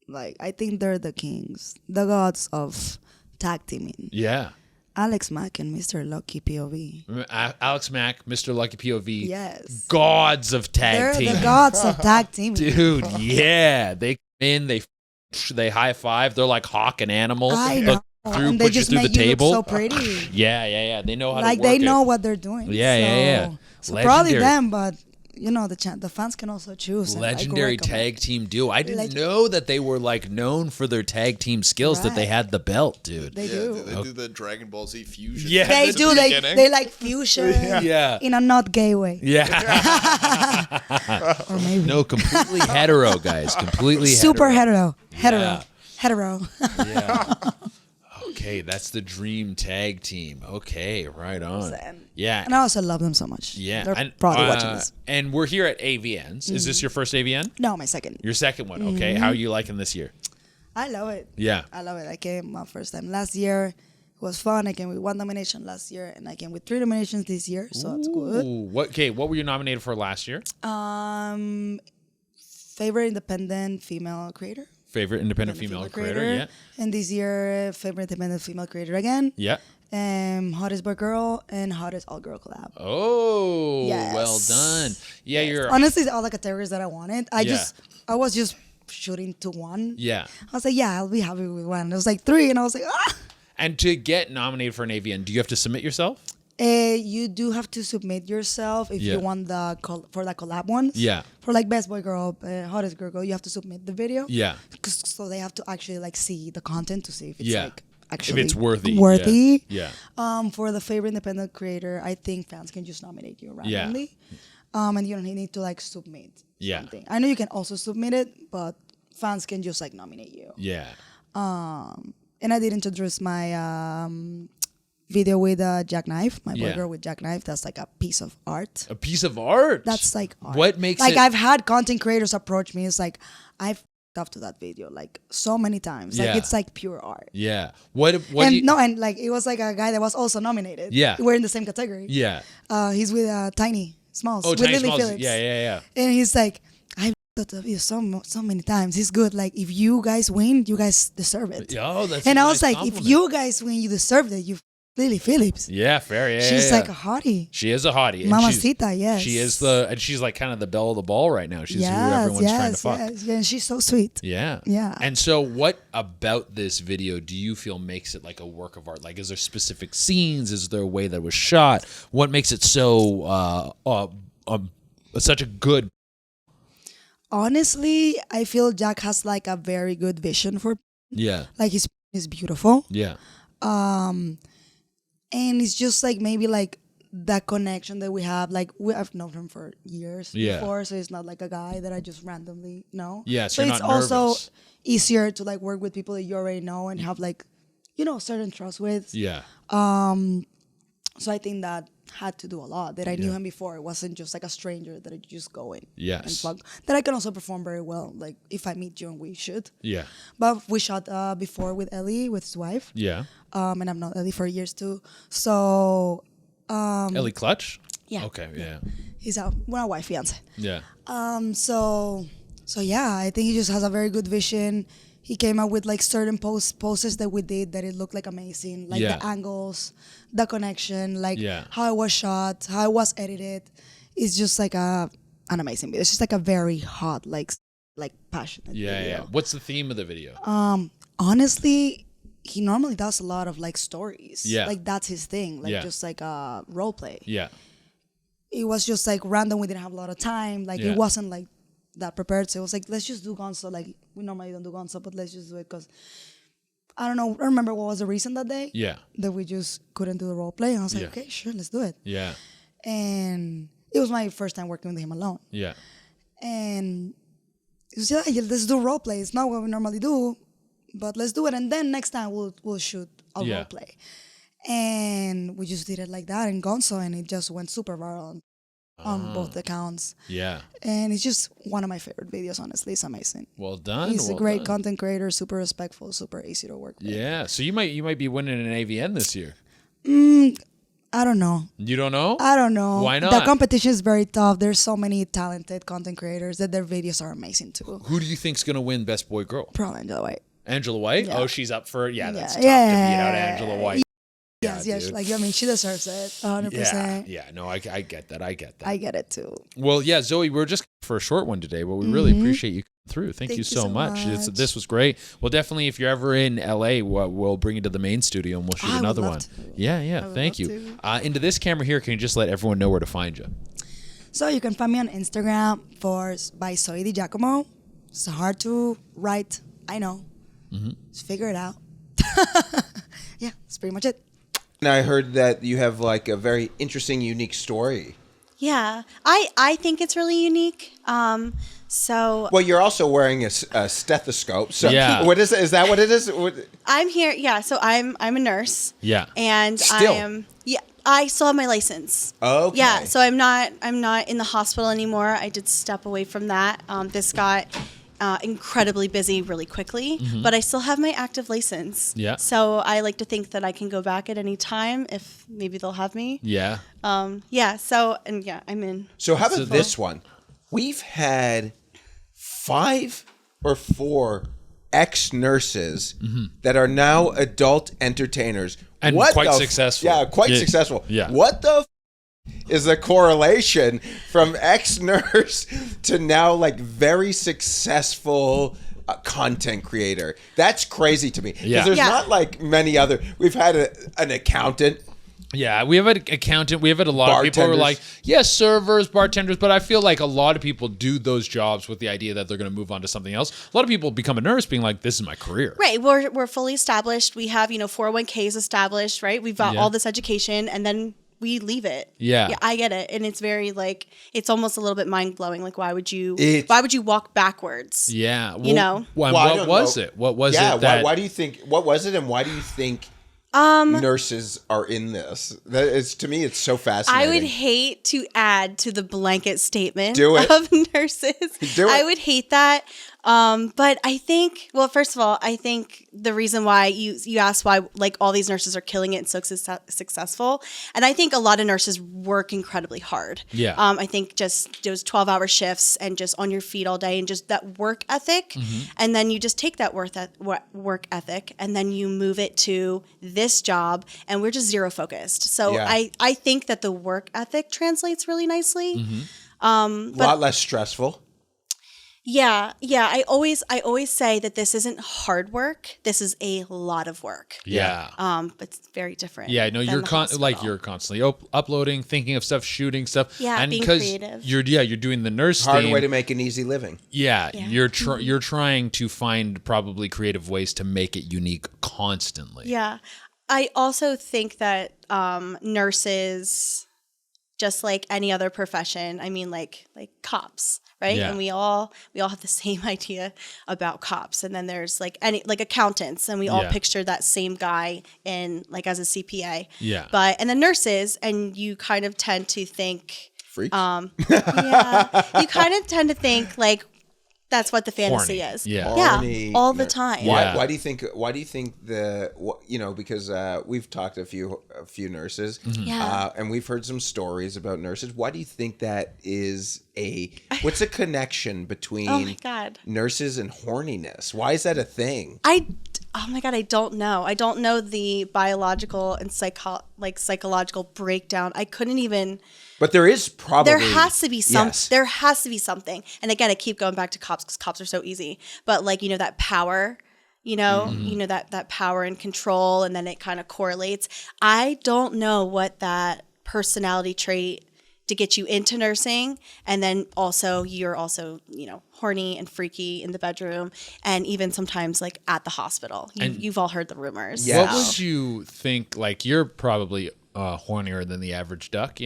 like, I think they're the kings, the gods of tag teaming. Yeah. Alex Mack and Mr. Lucky POV. Alex Mack, Mr. Lucky POV. Yes. Gods of tag They're team. the gods of tag teaming. Dude, yeah. They come in, they high five. They're like hawk and animal. I They'll know. through, And they put you just through the make you table. look so pretty. Yeah. They know how Like to work they know it. what they're doing. Yeah. So probably Legendary. them, but the fans can also choose. and, Legendary recommend. tag team duo. I didn't know that they were like known for their tag team skills. That they Right. had the belt, dude. They Yeah, do. they do the Dragon Ball Z fusion. Yeah. They at the do. beginning. They like fusion. Yeah. In a not gay way. Yeah. Or maybe. No, completely hetero, guys. Completely Super hetero. hetero. Hetero. Yeah. Okay, that's the dream tag team. Okay, right on. Yeah. And I also love them so much. Yeah. They're And, probably watching this. And we're here at AVNs. Is this your first AVN? No, my second. Your second one. Okay. How are you liking this year? I love it. Yeah. I love it. I came my first time last year. It was fun. I came with 1 nomination last year, and I came with 3 nominations this year, so that's good. Ooh, what were you nominated for last year? Favorite independent female creator. Favorite independent female creator. Yeah. And this year, favorite independent female creator again. Yeah. Hottest boy girl and hottest all girl collab. Oh, Yes. well done. Yeah, you're. Honestly, all the categories that I wanted. I Yeah. was just shooting to one. Yeah. I was like, yeah, I'll be happy with one. It was like 3, and I was like, ah. And to get nominated for an AVN, do you have to submit yourself? You do have to submit yourself if Yeah. you want for the collab ones. Yeah. For like best boy girl, hottest girl, you have to submit the video. Yeah. So they have to actually like see the content to see if it's Yeah. like actually If it's worthy. Worthy. Yeah. For the favorite independent creator, I think fans can just nominate you Yeah. randomly. And you don't need to like submit Yeah. something. I know you can also submit it, but fans can just like nominate you. Yeah. And I did introduce my video with Jackknife, my boy Yeah. girl with Jackknife. That's like a piece of art. A piece of art. That's like art. What makes like it? I've had content creators approach me. It's like I've up to that video like so many times. Like Yeah. it's like pure art. Yeah. What? And do you, and like it was like a guy that was also nominated. Yeah. We're in the same category. Yeah. He's with Tiny Smalls. Oh, with Tiny Lily Smalls. Phillips. Yeah. And he's like, I've thought of you so many times. He's good. Like if you guys win, you guys deserve it. Oh, that's. And a I nice was like, compliment. if you guys win, you deserve it. You Lily Phillips. Yeah, fair. Yeah. She's yeah. like a hottie. She is a hottie. and Mamacita, yes. She is and she's like kind of the belle of the ball right now. She's who everyone's trying to fuck. Yes. And she's so sweet. Yeah. Yeah. And so what about this video do you feel makes it like a work of art? Like, is there specific scenes? Is there a way that it was shot? What makes it so such a good? Honestly, I feel Jack has like a very good vision for Yeah. like he's beautiful. Yeah. And it's just like maybe like that connection that we have. Like I've known him for years Yeah. before, so it's not like a guy that I just randomly know. Yeah, so so you're it's not also nervous. easier to like work with people that you already know and have like certain trust with. Yeah. So I think that had to do a lot. That I knew him before. It wasn't just like a stranger that I just go in and Yes. fuck. That I can also perform very well. Like if I meet you and we should. Yeah. But we shot before with Ellie, with his wife. Yeah. And I've known Ellie for years too. So Ellie Clutch? yeah. Okay, yeah. He's my wife, fiance. Yeah. So yeah, I think he just has a very good vision. He came up with like certain poses that we did that it looked like amazing, like Yeah. the angles, the connection, like Yeah. how it was shot, how it was edited. It's just like an amazing video. It's just like a very hot, like passionate Yeah, video. yeah. What's the theme of the video? Honestly, he normally does a lot of like stories. Yeah. Like that's his thing. Like Yeah. just like a role play. Yeah. It was just like random. We didn't have a lot of time. Like Yeah. it wasn't like that prepared. So it was like, let's just do Gonzo. Like we normally don't do Gonzo, but let's just do it because I don't know. I remember what was the reason that day Yeah. that we just couldn't do the role play. And I was like, Yeah. okay, sure, let's do it. Yeah. And it was my first time working with him alone. Yeah. And it was like, yeah, let's do role play. It's not what we normally do, but let's do it. And then next time we'll shoot a Yeah. role play. And we just did it like that in Gonzo, and it just went super viral on both accounts. Yeah. And it's just one of my favorite videos, honestly. It's amazing. Well done. He's well a great done. content creator, super respectful, super easy to work with. Yeah. So you might be winning an AVN this year. I don't know. You don't know? I don't know. Why The not? competition is very tough. There's so many talented content creators that their videos are amazing too. Who do you think's gonna win Best Boy Girl? Probably Angela White. Angela White? Yeah. Oh, she's up for it. Yeah, that's tough Yeah. to beat out Angela White. Yes, Yeah, yes. dude. Like, I mean, she deserves it 100%. Yeah. No, I get that. I get that. I get it too. Well, yeah, Zoe, we're just for a short one today, but we really appreciate you coming through. Thank you so much. This was great. Well, definitely, if you're ever in LA, we'll bring you to the main studio and we'll shoot I would another love one. to. Yeah. would Thank love you. Into this camera here, can you just let everyone know where to find you? So you can find me on Instagram by Zoey Giacomo. It's hard to write, I know. Just figure it out. Yeah, that's pretty much it. And I heard that you have like a very interesting, unique story. Yeah, I think it's really unique. So Well, you're also wearing a stethoscope. So Yeah. what is it? Is that what it is? I'm here. Yeah, so I'm a nurse. Yeah. And Still? I am. Yeah, I still have my license. Okay. Yeah, so I'm not in the hospital anymore. I did step away from that. This got incredibly busy really quickly, but I still have my active license. Yeah. So I like to think that I can go back at any time if maybe they'll have me. Yeah. Yeah. So I'm in. So how about this one? We've had 5 or 4 ex-nurses that are now adult entertainers. And What quite the successful. Yeah, quite Yeah. successful. Yeah. What the is the correlation from ex-nurse to now like very successful content creator? That's crazy to me. Because Yeah. there's Yeah. not like many other. We've had an accountant. Yeah, we have an accountant. We have a lot of people who are like, yes, servers, bartenders, but I feel like a lot of people do those jobs with the idea that they're going to move on to something else. A lot of people become a nurse being like, this is my career. Right. We're fully established. We have 401ks established. Right. We've got Yeah. all this education, and then we leave it. Yeah. I get it, and it's very like it's almost a little bit mind blowing. Like, why would you walk backwards? Yeah. Well, You know? Well, Well, I what don't was know. it? What was Yeah. it? That, Why do you think? What was it, and why do you think nurses are in this? That is, to me, it's so fascinating. I would hate to add to the blanket statement Do it. of nurses. Do it. I would hate that. But I think, well, first of all, I think the reason why you asked why like all these nurses are killing it and so successful, and I think a lot of nurses work incredibly hard. Yeah. I think just those 12-hour shifts and just on your feet all day and just that work ethic, and then you just take that work ethic and then you move it to this job, and we're just zero focused. So Yeah. I think that the work ethic translates really nicely. a lot less stressful. Yeah. I always say that this isn't hard work. This is a lot of work. Yeah. But it's very different. Yeah, no, than you're the hospital. you're constantly uploading, thinking of stuff, shooting stuff. Yeah, and being because creative. you're doing the nurse Hard thing. way to make an easy living. Yeah, Yeah. you're trying to find probably creative ways to make it unique constantly. Yeah. I also think that nurses, just like any other profession, I mean, like cops, right? Yeah. And we all have the same idea about cops. And then there's like accountants, and we all Yeah. picture that same guy in like as a CPA. Yeah. And then nurses, and you kind of tend to think, Freaks. yeah, you kind of tend to think like that's what the fantasy Horny. is. Yeah. Horny all the nurse. time. Yeah. Why do you think? Why do you think because we've talked to a few nurses, Yeah. and we've heard some stories about nurses. Why do you think that is what's the connection between Oh my God. nurses and horniness? Why is that a thing? Oh my God, I don't know. I don't know the biological and psychological breakdown. I couldn't even. But there is probably There has to be some. Yes. There has to be something. And again, I keep going back to cops because cops are so easy. But like that power, that power and control, and then it kind of correlates. I don't know what that personality trait to get you into nursing, and then also you're also horny and freaky in the bedroom, and even sometimes like at the hospital. You've all heard the rumors. Yeah. What would you think? Like, you're probably hornier than the average duck,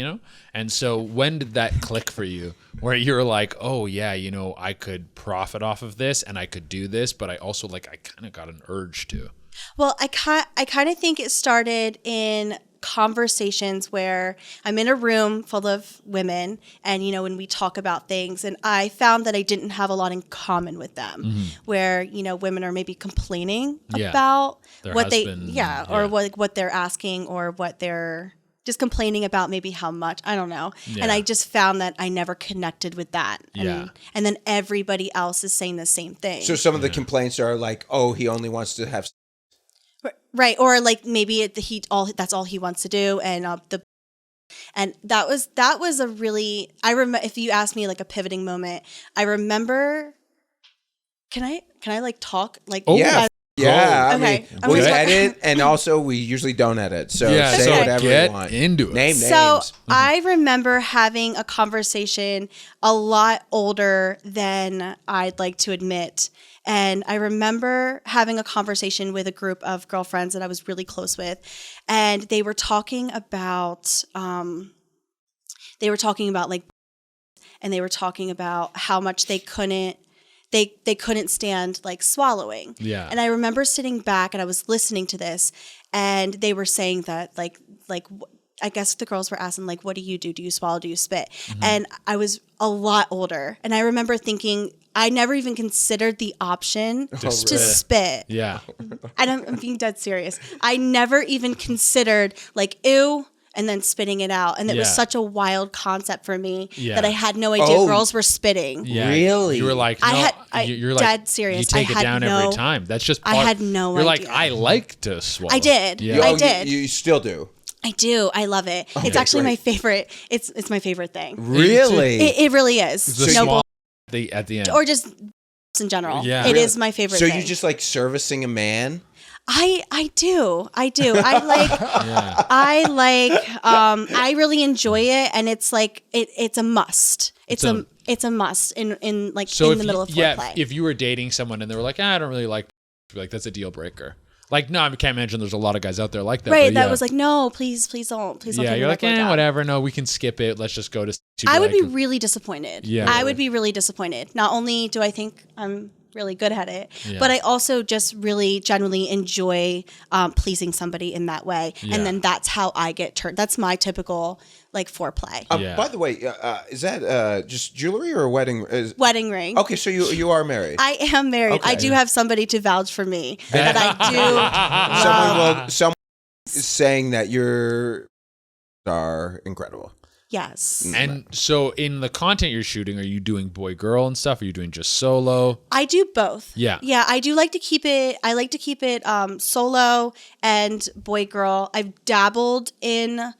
And so when did that click for you where you're like, oh yeah, I could profit off of this and I could do this, but I also I kind of got an urge to. Well, I kind of think it started in conversations where I'm in a room full of women, and when we talk about things, and I found that I didn't have a lot in common with them, where women are maybe complaining Yeah. about Their what husband, or what they're asking, or what they're just complaining about, maybe how much, I don't know. Yeah. And I just found that I never connected with that. Yeah. And then everybody else is saying the same thing. So some of the complaints are like, oh, he only wants to have. Right, or like maybe that's all he wants to do, and that was a really, I remember, if you ask me like a pivoting moment, I remember. Can I like talk like? Oh, Yeah. Yeah, I Okay, mean, I'm we gonna talk- edit, and also we usually don't edit. So Yeah, say so whatever get you want. into it. Name So names. I remember having a conversation a lot older than I'd like to admit. And I remember having a conversation with a group of girlfriends that I was really close with. And they were talking about like, and they were talking about how much they couldn't stand like swallowing. Yeah. And I remember sitting back and I was listening to this, and they were saying that like I guess the girls were asking like, what do you do? Do you swallow? Do you spit? And I was a lot older, and I remember thinking I never even considered the option to spit. Yeah. And I'm being dead serious. I never even considered like ew and then spitting it out. And it was Yeah. such a wild concept for me Yeah. that I had no idea Oh. girls were spitting. Yeah. Really? You were like, no, you're like, dead serious. You take I it had down every time. That's just I part. had no You're idea. like, I like to swallow. I did. Yeah. I Oh, did. You still do. I do. I love it. It's actually my great. favorite. It's my favorite thing. Really? It really is. The No swallow bull- at the end. or just in general. Yeah. It Really? is my favorite So thing. you just like servicing a man? I do. I like yeah. I really enjoy it, and it's like it's a must. It's a must in like So in the middle of foreplay. if you were dating someone and they were like, I don't really like, like that's a deal breaker. Like, no, I can't imagine there's a lot of guys out there like that. right, but that yeah. was like, no, please don't. Yeah, take you're me like, back that. whatever. No, we can skip it. Let's just go to. I would be really disappointed. Yeah. I would be really disappointed. Not only do I think I'm really good at it, Yeah. but I also just really genuinely enjoy pleasing somebody in that way. Yeah. And then that's how I get turned. That's my typical like foreplay. Yeah. By the way, is that just jewelry or a wedding? Wedding ring. Okay, so you are married. I am married. Okay. I do have somebody to vouch for me that I do. Someone is saying that your are incredible. Yes. And so, in the content you're shooting, are you doing boy girl and stuff? Are you doing just solo? I do both. Yeah. Yeah, I do like to keep it. I like to keep it solo and boy girl. I've dabbled in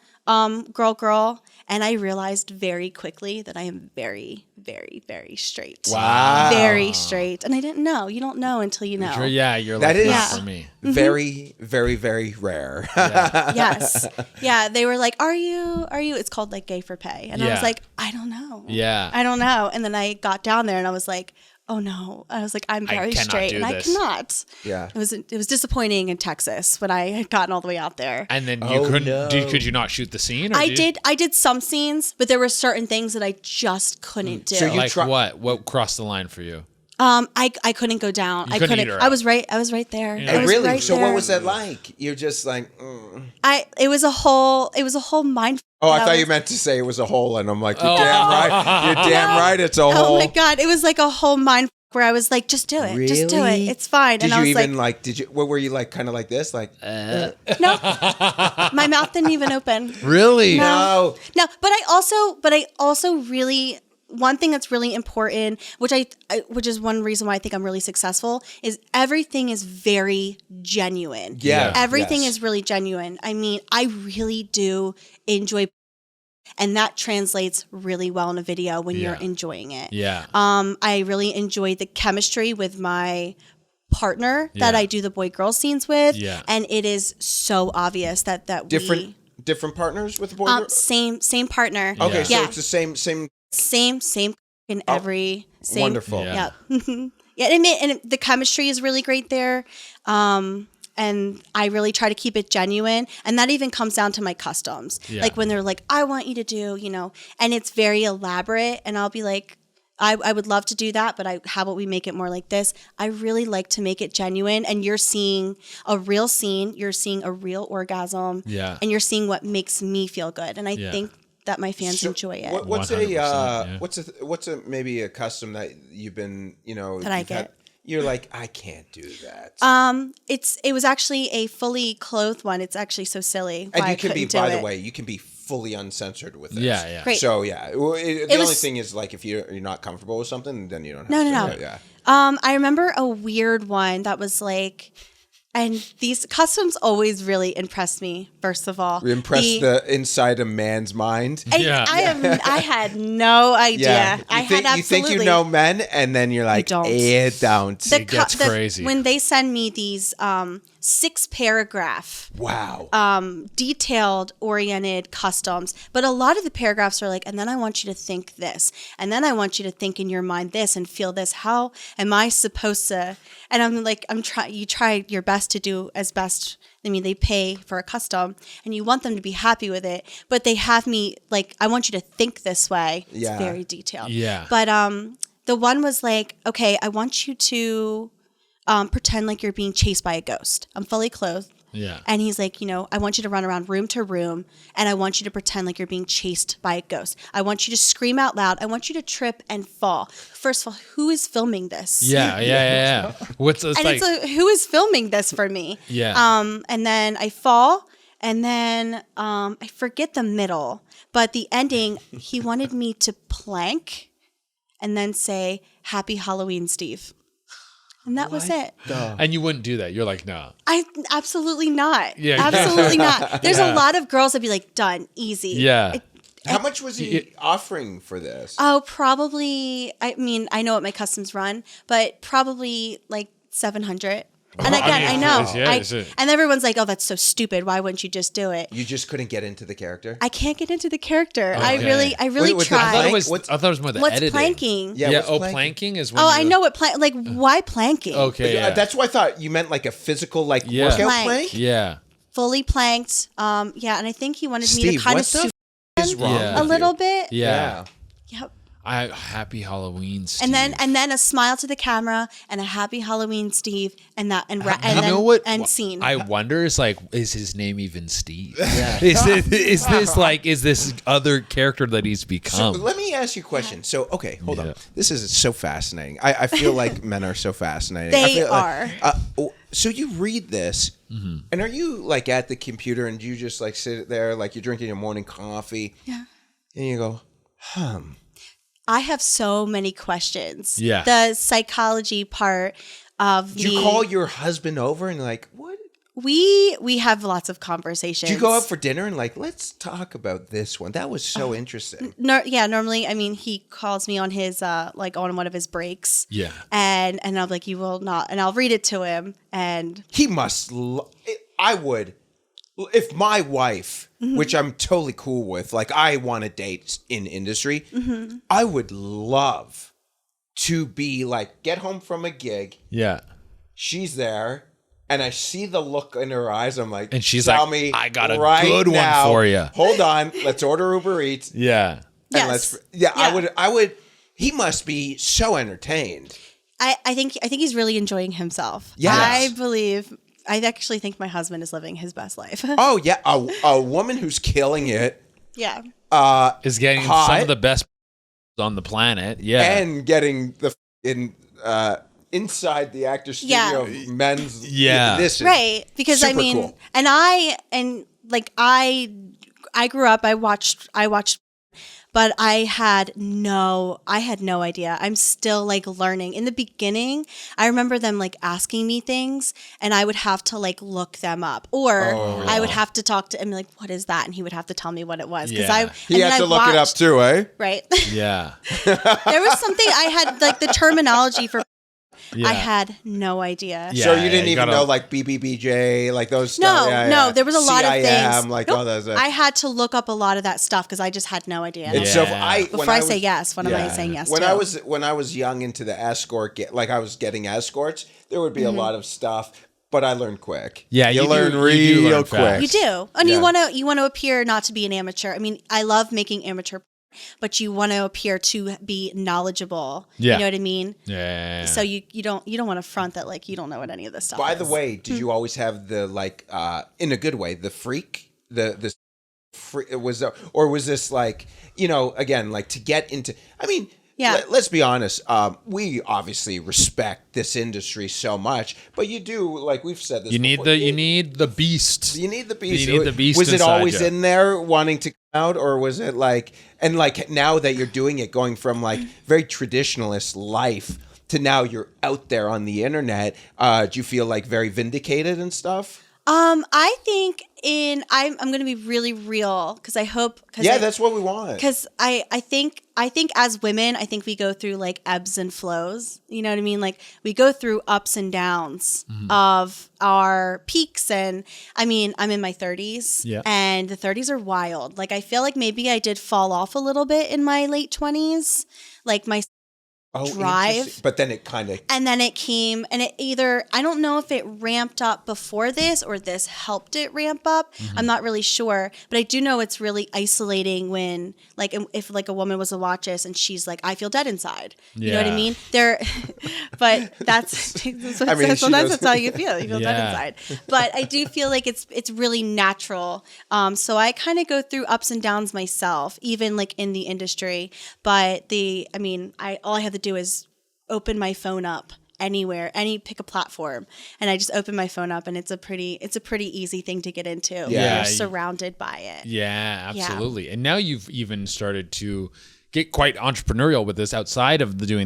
girl, and I realized very quickly that I am very, very, very straight. Wow. Very straight. And I didn't know. You don't know until you know. Yeah, you're That like, is- not for me. Very, very, very rare. Yes. Yeah. They were like, Are you? It's called like gay for pay. And I Yeah. was like, I don't know. Yeah. I don't know. And then I got down there and I was like, oh no. I was like, I'm very cannot straight do and this. I cannot. Yeah. It was disappointing in Texas when I had gotten all the way out there. And then you Oh, couldn't. no. Could you not shoot the scene? Or I did some scenes, but there were certain things that I just couldn't do. So you Like try- what? What crossed the line for you? I couldn't go down. You I couldn't couldn't. eat her I out. was right there. Yeah. I was Really? right So there. what was that like? You're just like. It was a whole mind. Oh, I that thought was- you meant to say it was a hole, and I'm like, you're damn right. You're damn right. It's a Oh hole. my god! It was like a whole mind where I was like, just do it, just do it. Really? It's fine. Did and I you was even like, like? Did you? What were you like? Kind of like this? Like. no, my mouth didn't even open. Really? No. No, but I also really, one thing that's really important, which is one reason why I think I'm really successful, is everything is very genuine. Yeah. Everything yes. is really genuine. I mean, I really do enjoy, and that translates really well in a video when you're Yeah. enjoying it. Yeah. I really enjoy the chemistry with my partner that Yeah. I do the boy girl scenes with. Yeah. And it is so obvious that Different partners with the boy. we same partner. Okay, Yeah. so Yeah. it's the same. Same in every same. Wonderful. Yeah. Yeah, and the chemistry is really great there. And I really try to keep it genuine. And that even comes down to my customs. Yeah. Like when they're like, I want you to do, and it's very elaborate. And I'll be like, I would love to do that, but how about we make it more like this? I really like to make it genuine. And you're seeing a real scene. You're seeing a real orgasm. Yeah. And you're seeing what makes me feel good. And I Yeah. think that my fans So enjoy it. What's 100%, yeah. what's a maybe a custom that you've been That I you've had- get? You're like, I can't do that. It was actually a fully clothed one. It's actually so silly. And why you I can be, couldn't do by the it. way, you can be fully uncensored with this. Yeah, yeah. Great. So yeah, well, the only was- thing is like if you're not comfortable with something, then you don't have No, to. no, no. Yeah. I remember a weird one that was like, And these costumes always really impress me, first of all. Impress the inside a man's mind. I had no idea. Yeah. I had absolutely. You think you know men, and then you're like, don't. it don't. It gets crazy. When they send me these 6-paragraph Wow. detailed oriented customs, but a lot of the paragraphs are like, and then I want you to think this, and then I want you to think in your mind this and feel this. How am I supposed to? And I'm like, you try your best to do as best. I mean, they pay for a custom and you want them to be happy with it, but they have me like, I want you to think this way. It's Yeah. very detailed. Yeah. But the one was like, okay, I want you to pretend like you're being chased by a ghost. I'm fully clothed. Yeah. And he's like, I want you to run around room to room, and I want you to pretend like you're being chased by a ghost. I want you to scream out loud. I want you to trip and fall. First of all, who is filming this? Yeah. What's this And like? who is filming this for me? Yeah. And then I fall, and then I forget the middle, but the ending, he wanted me to plank and then say, "Happy Halloween, Steve." And that was it. And you wouldn't do that. You're like, no. I absolutely not. Yeah. Absolutely not. There's a lot of girls that'd be like, done, easy. Yeah. How much was he offering for this? Oh, probably. I mean, I know what my customs run, but probably like 700. And again, I know. And everyone's like, "Oh, that's so stupid. Why wouldn't you just do it?" You just couldn't get into the character? I can't get into the character. Okay. I really Wait, tried. I thought it was more the What's editing. planking? Yeah, what's planking is when Oh, I know what like why planking? Okay, yeah. That's why I thought you meant like a physical workout Plank. plank? Yeah. Fully planked. Yeah, and I think he wanted me Steve, to kind what of the soup is wrong Yeah. with a little you? bit. Yeah. Yep. Happy Halloween, Steve. And then a smile to the camera and a happy Halloween, Steve, and that and you then know what? end scene. I wonder is his name even Steve? Yeah. Is this other character that he's So become? let me ask you a question. So, okay, hold on. This is so fascinating. I feel like men are so fascinating. I They feel are. So you read this, and are you like at the computer and you just like sit there like you're drinking your morning coffee? Yeah. And you go, I have so many questions. Yeah. The psychology part of do you call your husband over and like, what? We have lots of conversations. Do you go out for dinner and like, let's talk about this one? That was so interesting. Normally, I mean, he calls me on his like on one of his breaks. Yeah. And I'm like, you will not, and I'll read it to him, and He must. I would. If my wife, which I'm totally cool with, like I want to date in industry, I would love to be like, get home from a gig, Yeah. she's there, and I see the look in her eyes. I'm like, And she's tell like, me I got a right good one now, for you. Hold on, let's order Uber Eats. Yeah. And yes, I would. He must be so entertained. I think he's really enjoying himself. Yes. I actually think my husband is living his best life. Oh yeah, a woman who's killing it. Yeah. Is getting hot. some of the best on the planet. Yeah. And getting the inside the actor studio of men's. Yeah. This is Right, because I super mean, cool. and I grew up. I watched, but I had no idea. I'm still like learning. In the beginning, I remember them like asking me things, and I would have to like look them up, or I would have to talk to him like, "What is that?" And he would have to tell me what it was because Yeah. He had to look it up too, eh? Right. Yeah. There was something I had like the terminology for. Yeah. I had no idea. Yeah. So you didn't you even gotta- know like BBBJ, like those No, stuff? Yeah. there was a lot of CIM, things. like Nope. all those. I had to look up a lot of that stuff because I just had no idea. It's so Yeah. Before I say yes, what am I Yeah. saying yes when to? when I was young into the escort, like I was getting escorts, there would be a lot of stuff, but I learned quick. Yeah, you you learn do real learn quick. fast. You do, and Yeah. you want to appear not to be an amateur. I mean, I love making amateur, but you want to appear to be knowledgeable. Yeah. You know what I mean? Yeah. So you don't want to front that like you don't know what any of this stuff By is. the way, did you always have the like in a good way the freak or was this like again like to get into? I mean. Yeah. Let's be honest. We obviously respect this industry so much, but you do, like we've said this. You need before, you need the beast. You need the beast. You need the beast Was it inside always you. in there wanting to come out, or was it like now that you're doing it, going from like very traditionalist life to now you're out there on the internet. Do you feel like very vindicated and stuff? I think I'm going to be really real because I hope. Yeah, that's what we want. Because I think as women, I think we go through like ebbs and flows. You know what I mean? Like we go through ups and downs of our peaks. And I mean, I'm in my 30s and the 30s are wild. Like I feel like maybe I did fall off a little bit in my late 20s. Like my drive, but then it kind of, and then it came, and it either, I don't know if it ramped up before this or this helped it ramp up. I'm not really sure, but I do know it's really isolating when, like, if like a woman was to watch this and she's like, I feel dead inside. You know what I mean? But that's sometimes that's how you feel. You feel dead inside. But I do feel like it's really natural. So I kind of go through ups and downs myself, even like in the industry. But all I have to do is open my phone up anywhere, pick a platform, and I just open my phone up, and it's a pretty easy thing to get into. Yeah, you're surrounded by it. Yeah, absolutely. And now you've even started to get quite entrepreneurial with this outside of the doing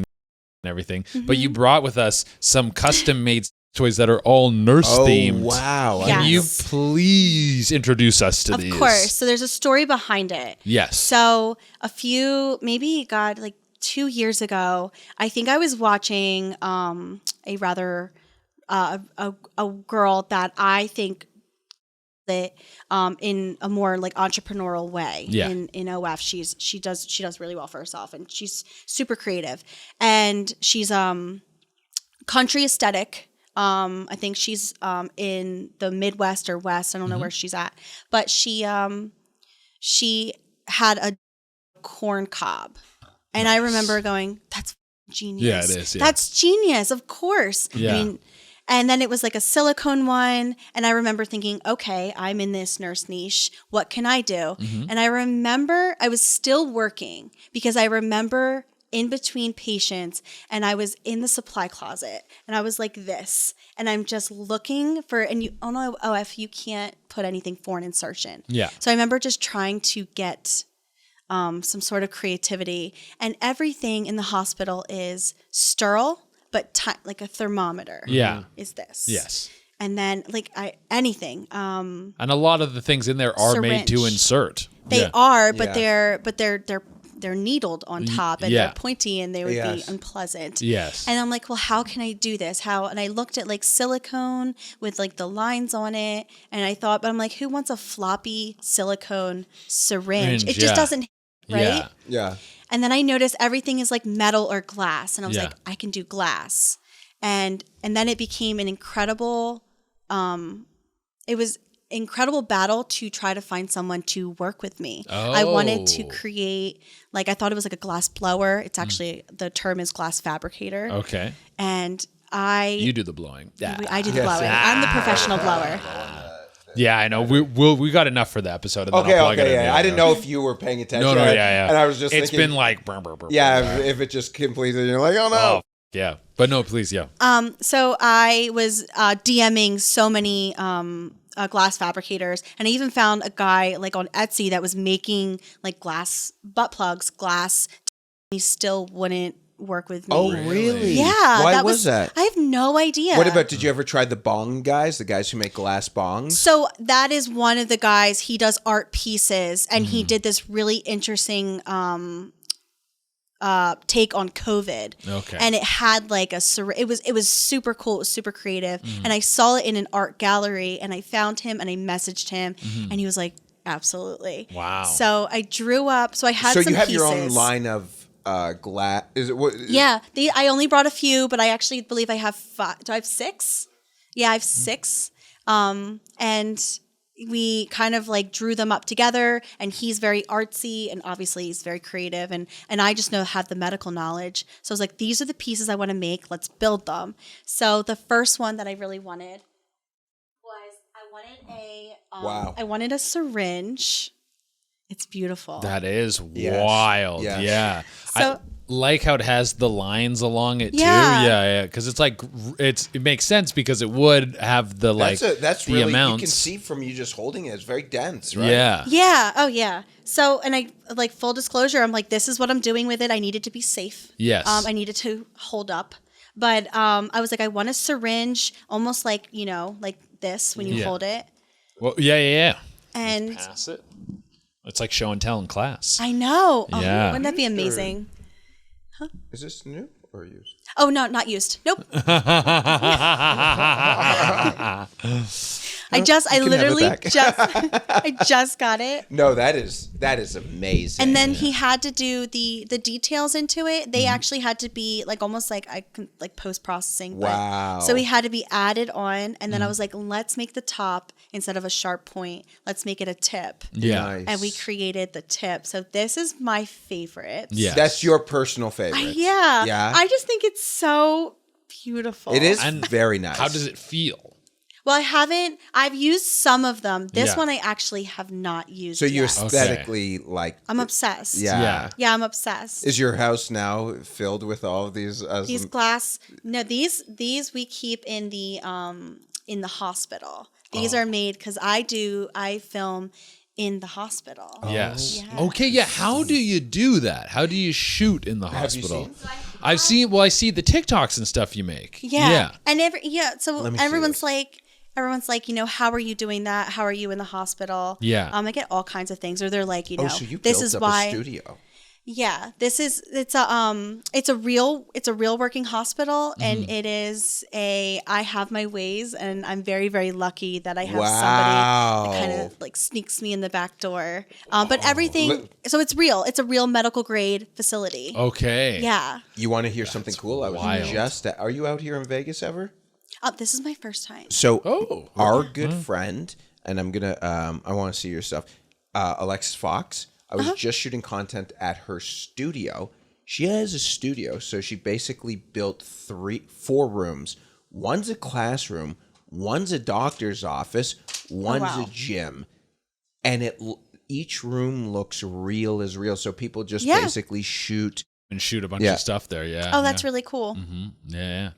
and everything. But you brought with us some custom made toys that are all nurse themed. Oh, wow. Yes. Can you please introduce us to these? Of course. So there's a story behind it. Yes. So like 2 years ago, I think I was watching a rather a girl that I think that in a more like entrepreneurial way in OF. She does really well for herself, and she's super creative, and she's country aesthetic. I think she's in the Midwest or West. I don't know where she's at, but she had a corn cob. And I remember going, that's genius. Yeah, it is. Yeah. That's genius, of course. Yeah. I mean, and then it was like a silicone one. And I remember thinking, okay, I'm in this nurse niche. What can I do? And I remember I was still working because I remember in between patients and I was in the supply closet and I was like this. And I'm just looking for, and if you can't put anything for an insertion. Yeah. So I remember just trying to get some sort of creativity, and everything in the hospital is sterile, but like a thermometer. Yeah. Is this? Yes. And then anything. And a lot of the things in there are made to syringe. insert. They are, Yeah. but they're needled on top, and they're pointy, and they would be unpleasant. Yes. And I'm like, well, how can I do this? And I looked at like silicone with like the lines on it, and I thought, but I'm like, who wants a floppy silicone syringe? It just doesn't, right? Yeah. Yeah. And then I noticed everything is like metal or glass, and I was Yeah. like, I can do glass. And then it became an incredible, incredible battle to try to find someone to work with me. I wanted to create, like, I thought it was like a glass blower. It's actually, the term is glass fabricator. Okay. And You do the blowing. Yeah. I do the blowing. I'm the professional blower. Yeah, I know. We got enough for the episode. And then I'll plug it in. Yeah. I didn't know if you were paying attention. No, yeah. And I was just it's thinking, been like, brr, brr, brr, yeah, if it just completely, you're like, oh no. Oh, yeah. But no, please, yeah. So I was DMing so many glass fabricators, and I even found a guy like on Etsy that was making like glass butt plugs, glass. He still wouldn't work with me. Oh, really? Yeah. Why was that? I have no idea. What about, did you ever try the bong guys, the guys who make glass bongs? So that is one of the guys. He does art pieces, and he did this really interesting take on COVID. Okay. And it had like it was super cool. It was super creative. And I saw it in an art gallery, and I found him and I messaged him, and he was like, absolutely. Wow. So I drew up. So I had So some you have pieces. your own line of glass. Is it what? Yeah. I only brought a few, but I actually believe I have 5. Do I have 6? Yeah, I have 6. And we kind of like drew them up together, and he's very artsy, and obviously he's very creative, and I just have the medical knowledge. So I was like, these are the pieces I want to make. Let's build them. So the first one that I really wanted was I wanted a syringe. It's beautiful. That is Yes. wild. Yes. Yeah. So- I like how it has the lines along it Yeah. too. Yeah. Because it's like, it makes sense because it would have the like, That's the really, amounts. you can see from you just holding it. It's very dense, right? Yeah. Yeah. Oh, yeah. So, and I like full disclosure, I'm like, this is what I'm doing with it. I need it to be safe. Yes. I need it to hold up. But I was like, I want a syringe, almost like, like this when you hold it. Well, yeah. And Pass it. It's like show and tell in class. I know. Oh, Yeah. wouldn't that be amazing? Is this new or used? Oh, no, not used. Nope. I just got it. No, that is amazing. And then he had to do the details into it. They actually had to be like almost like post processing. Wow. So he had to be added on, and then I was like, let's make the top instead of a sharp point. Let's make it a tip. Yeah. Nice. And we created the tip. So this is my favorite. Yeah. That's your personal favorite. Yeah. Yeah. I just think it's so beautiful. It is And very nice. How does it feel? Well, I've used some of them. This Yeah. one I actually have not used So you yet. aesthetically like? I'm obsessed. Yeah. Yeah, I'm obsessed. Is your house now filled with all of these? These glass, no, these we keep in the hospital. These are made because I film in the hospital. Yes. Yeah. Okay. Yeah. How do you do that? How do you shoot in the Have you hospital? seen? I've seen. Well, I see the TikToks and stuff you make. Yeah. And so Let me see everyone's this. like, how are you doing that? How are you in the hospital? Yeah. I get all kinds of things, or they're like, Oh, so you this built is up why. a studio. Yeah, it's a real working hospital, and it is I have my ways, and I'm very, very lucky that I have somebody that kind of like sneaks me in the back door. But everything, so it's real. It's a real medical grade facility. Okay. Yeah. You want to hear something cool? I was wild. are you out here in Vegas ever? This is my first time. So our good friend, and I'm gonna I want to see your stuff. Alexis Fox. I was just shooting content at her studio. She has a studio, so she basically built 4 rooms. One's a classroom, one's a doctor's office, one's a gym, and each room looks real as real. So people just basically shoot And shoot a bunch of stuff there. Yeah. Oh, that's really cool. Yeah.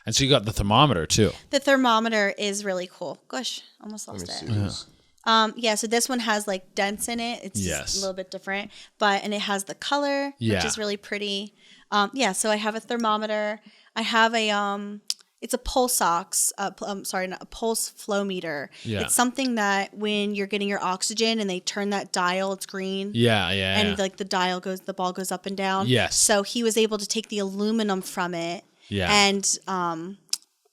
And so you got the thermometer too. The thermometer is really cool. Gosh, almost lost it. So this one has like dents in it. It's just a little bit different, and it has the color, which is really pretty. So I have a thermometer. I have it's a pulse ox. Not a pulse flow meter. Yeah. It's something that when you're getting your oxygen and they turn that dial, it's green. And like the ball goes up and down. Yes. So he was able to take the aluminum from it. And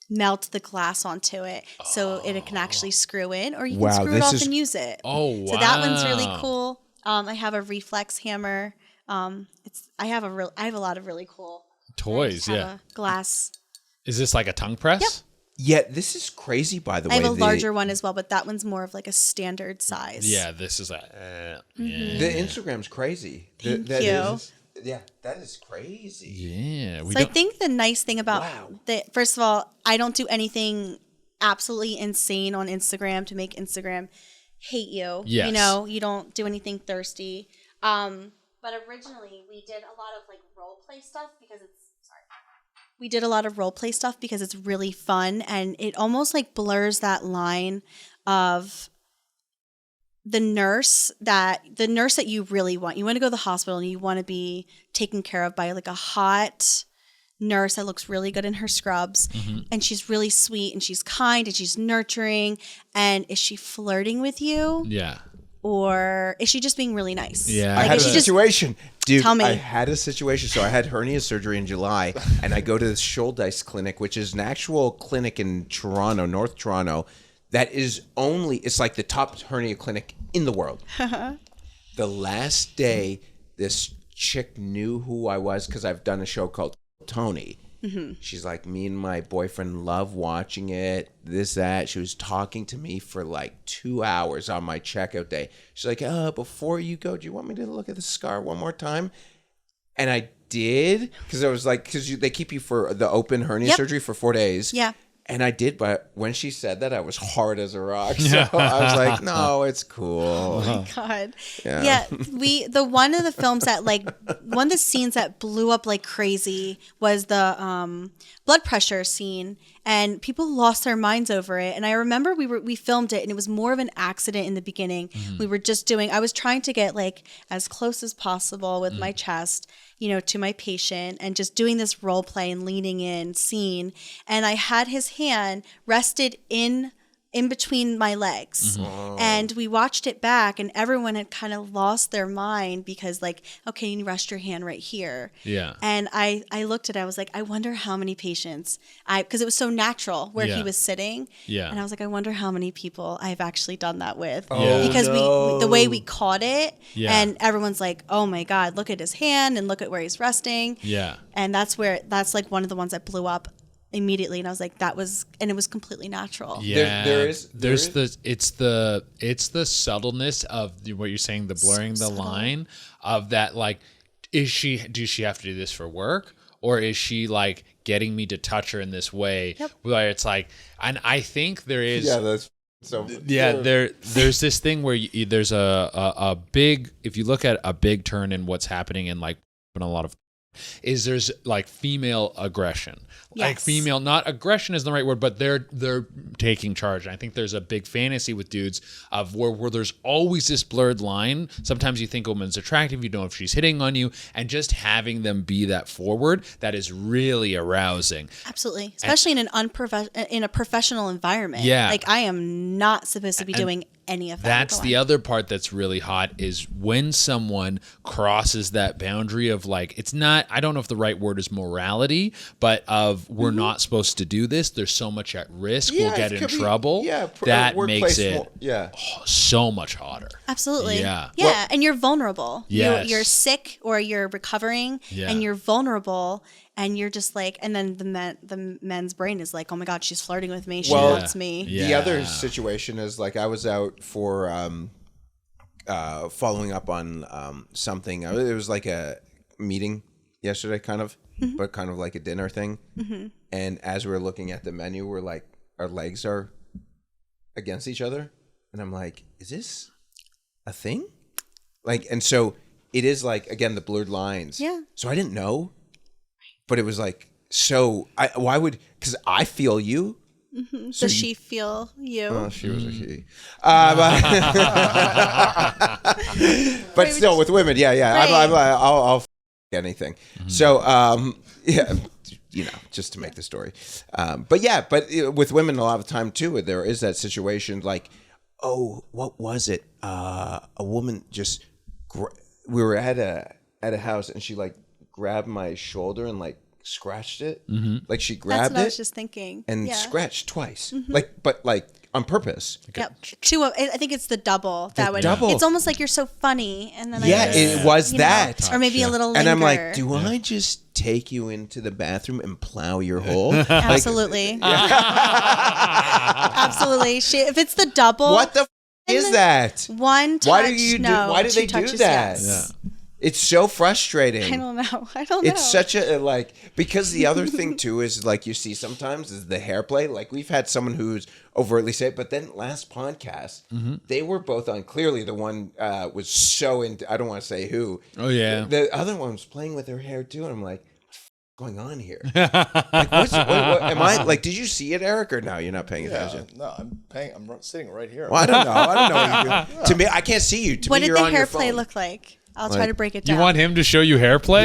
melt the glass onto it so it can actually screw in, or you can screw it off and use it. Oh, wow. So that one's really cool. I have a reflex hammer. I have a lot of really cool toys. A glass. Is this like a tongue press? Yep. Yeah, this is crazy, by the way. I have a larger one as well, but that one's more of like a standard size. Yeah, this is The Instagram's crazy. Thank you. That is crazy. Yeah. I think the nice thing about first of all, I don't do anything absolutely insane on Instagram to make Instagram hate you. Yes. You don't do anything thirsty. But originally we did a lot of like role play stuff because it's really fun, and it almost like blurs that line of the nurse that you really want. You want to go to the hospital and you want to be taken care of by like a hot nurse that looks really good in her scrubs, and she's really sweet and she's kind and she's nurturing. And is she flirting with you? Yeah. Or is she just being really nice? Yeah. I had a is she just- situation. Dude, Tell me. I had a situation. So I had hernia surgery in July, and I go to the Shouldice Clinic, which is an actual clinic in Toronto, North Toronto, that is it's like the top hernia clinic in the world. The last day, this chick knew who I was because I've done a show called Tony. She's like, me and my boyfriend love watching it, this, that. She was talking to me for like 2 hours on my checkout day. She's like, before you go, do you want me to look at the scar one more time? And I did, because I was like, they keep you for the open hernia surgery for 4 days. Yeah. And I did, but when she said that, I was hard as a rock. So I was like, no, it's cool. Oh my God. Yeah. One of the scenes that blew up like crazy was the blood pressure scene, and people lost their minds over it. And I remember we filmed it, and it was more of an accident in the beginning. We were just I was trying to get like as close as possible with my chest. you know, to my patient and just doing this role play and leaning in scene. And I had his hand rested in between my legs. And we watched it back and everyone had kind of lost their mind because like, okay, you rest your hand right here. Yeah. And I looked at it, I was like, I wonder how many patients because it was so natural where Yeah. he was sitting. Yeah. And I was like, I wonder how many people I've actually done that with. Yeah. Because we the way we caught it Yeah. and everyone's like, oh my God, look at his hand and look at where he's resting. Yeah. And that's like one of the ones that blew up immediately, and I was like, it was completely natural. Yeah, There's it's the subtleness of what you're saying, the blurring the line of that. Like, does she have to do this for work, or is she like getting me to touch her in this way? Yep. Where it's like, and I think there is. Yeah, that's so. Yeah, there's this thing where there's a big, if you look at a big turn in what's happening in like in a lot of, is there's like female aggression. Like Yes. female, not aggression is the right word, but they're taking charge. And I think there's a big fantasy with dudes of where there's always this blurred line. Sometimes you think a woman's attractive, you don't know if she's hitting on you, and just having them be that forward, that is really arousing. Absolutely, especially in a professional environment. Yeah. Like I am not supposed to be doing any of that. That's Go the on. other part that's really hot is when someone crosses that boundary of like, it's not, I don't know if the right word is morality, but of we're not supposed to do this. There's so much at risk. Yeah, we'll get it in could be- trouble. yeah, that workplace makes it more- yeah. so much hotter. Absolutely. Yeah. Yeah. Well- And you're vulnerable. Yes. You're sick or you're recovering Yeah. and you're vulnerable and you're just like, and then the men's brain is like, oh my God, she's flirting with me. She Well, wants me. Yeah. The other situation is like I was out for following up on something. It was like a meeting yesterday, kind of, but kind of like a dinner thing. And as we were looking at the menu, we're like, our legs are against each other, and I'm like, is this a thing? Like, and so it is like again the blurred lines. Yeah. So I didn't know, but it was like so. Why would? Because I feel you. Does she feel you? Oh, she was a he. But still, with women, yeah. I'll anything. So, yeah, you know, just to make the story. But with women, a lot of the time too, there is that situation like, oh, what was it? A woman just, we were at a house and she like grabbed my shoulder and like scratched it. Like she That's grabbed what I was it just thinking. and Yeah. scratched twice. But on purpose. Yep. I think it's the double that would. double. It's almost like you're so funny, and then Yeah, it was you know, that. or maybe a little. And I'm like, linger. do I just take you into the bathroom and plow your hole? Absolutely. Absolutely. If it's the double, What the is that? one touch, Why do you no, why do two they do touches, that? yes. It's so frustrating. I don't know. I don't know. It's such a like because the other thing too is like you see sometimes is the hair play. Like we've had someone who's overtly said, but then last podcast they were both on. Clearly, the one was so into. I don't want to say who. Oh yeah. The other one was playing with her hair too, and I'm like, what's going on here? Like, what am I like? Did you see it, Eric, or no? You're not paying attention. No, I'm paying. I'm sitting right here. Well, I don't know. What you do. To me, I can't see you. To What me, did you're the on your hair play phone. look like? I'll try to break it You down. want him to show you hair play?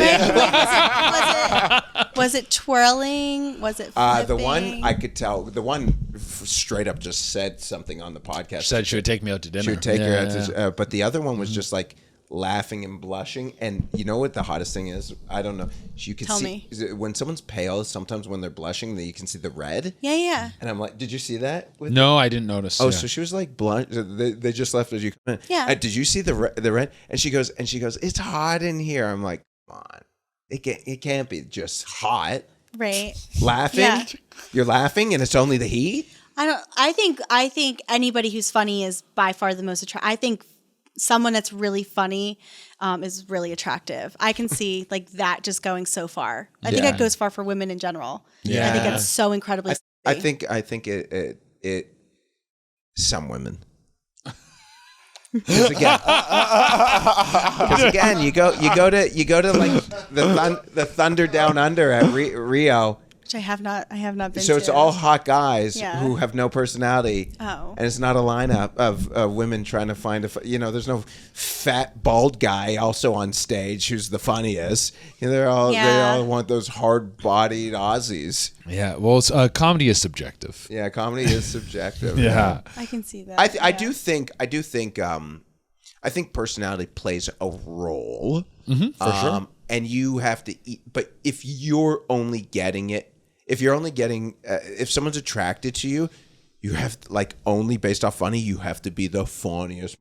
Was it twirling? Was it flipping? The one I could tell. The one straight up just said something on the podcast. Said she would take me out to dinner. She would take her Yeah, out yeah. to, but the other one was just like laughing and blushing. And you know what the hottest thing is? I don't know. You can Tell see me. is it when someone's pale. Sometimes when they're blushing, you can see the red. Yeah. And I'm like, did you see that? With No, I didn't notice. Oh, yeah. so she was like blunt. They just left as you come in. Yeah. Did you see the red? And she goes, it's hot in here. I'm like, come on. It can't be just hot. Right. Laughing. Yeah. You're laughing, and it's only the heat. I think anybody who's funny is by far the most attractive. I think someone that's really funny is really attractive. I can see like that just going so far. I think Yeah. that goes far for women in general. Yeah. I think it's so incredibly. I think it some women. Because again, you go to like the Thunder Down Under at Rio. Which I have not been So to. it's all hot guys Yeah. who have no personality. Oh. And it's not a lineup of women trying to find there's no fat bald guy also on stage who's the funniest. They all want those hard-bodied Aussies. Yeah, well, comedy is subjective. Yeah, comedy is subjective. Yeah. I can see that. I do think personality plays a role. For sure. And you have to eat, but if you're only getting if someone's attracted to you, you have to, like, only based off funny, you have to be the funniest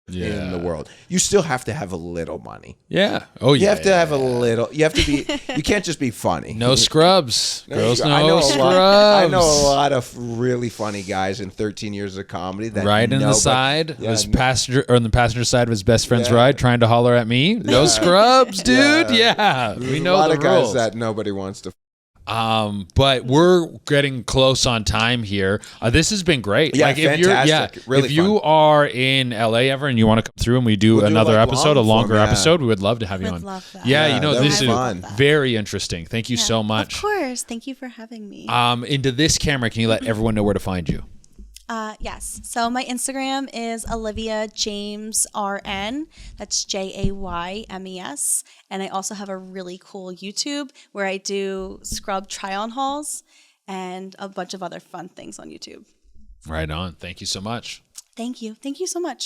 in the world. You still have to have a little money. Yeah. Oh, yeah. You have to have a little. You have to be. You can't just be funny. No scrubs. Girls, no scrubs. I know a lot of really funny guys in 13 years of comedy that Right in the side, his passenger or on the passenger side of his best friend's ride, trying to holler at me. No scrubs, dude. Yeah, we know a lot the of rules. guys that nobody wants to. But we're getting close on time here. This has been great. Yeah, like if fantastic. Really if you fun. are in LA ever and you want to come through and we do We'll do, another like, episode, a long longer form, yeah. episode, we would love to have you Would on. love that. Yeah, Yeah, you know, that this would is be fun. very interesting. Thank you so much. Of course. Thank you for having me. Into this camera, can you let everyone know where to find you? Yes. So my Instagram is Olivia Jaymes RN. That's Jaymes. And I also have a really cool YouTube where I do scrub try-on hauls and a bunch of other fun things on YouTube. Right on. Thank you so much. Thank you. Thank you so much.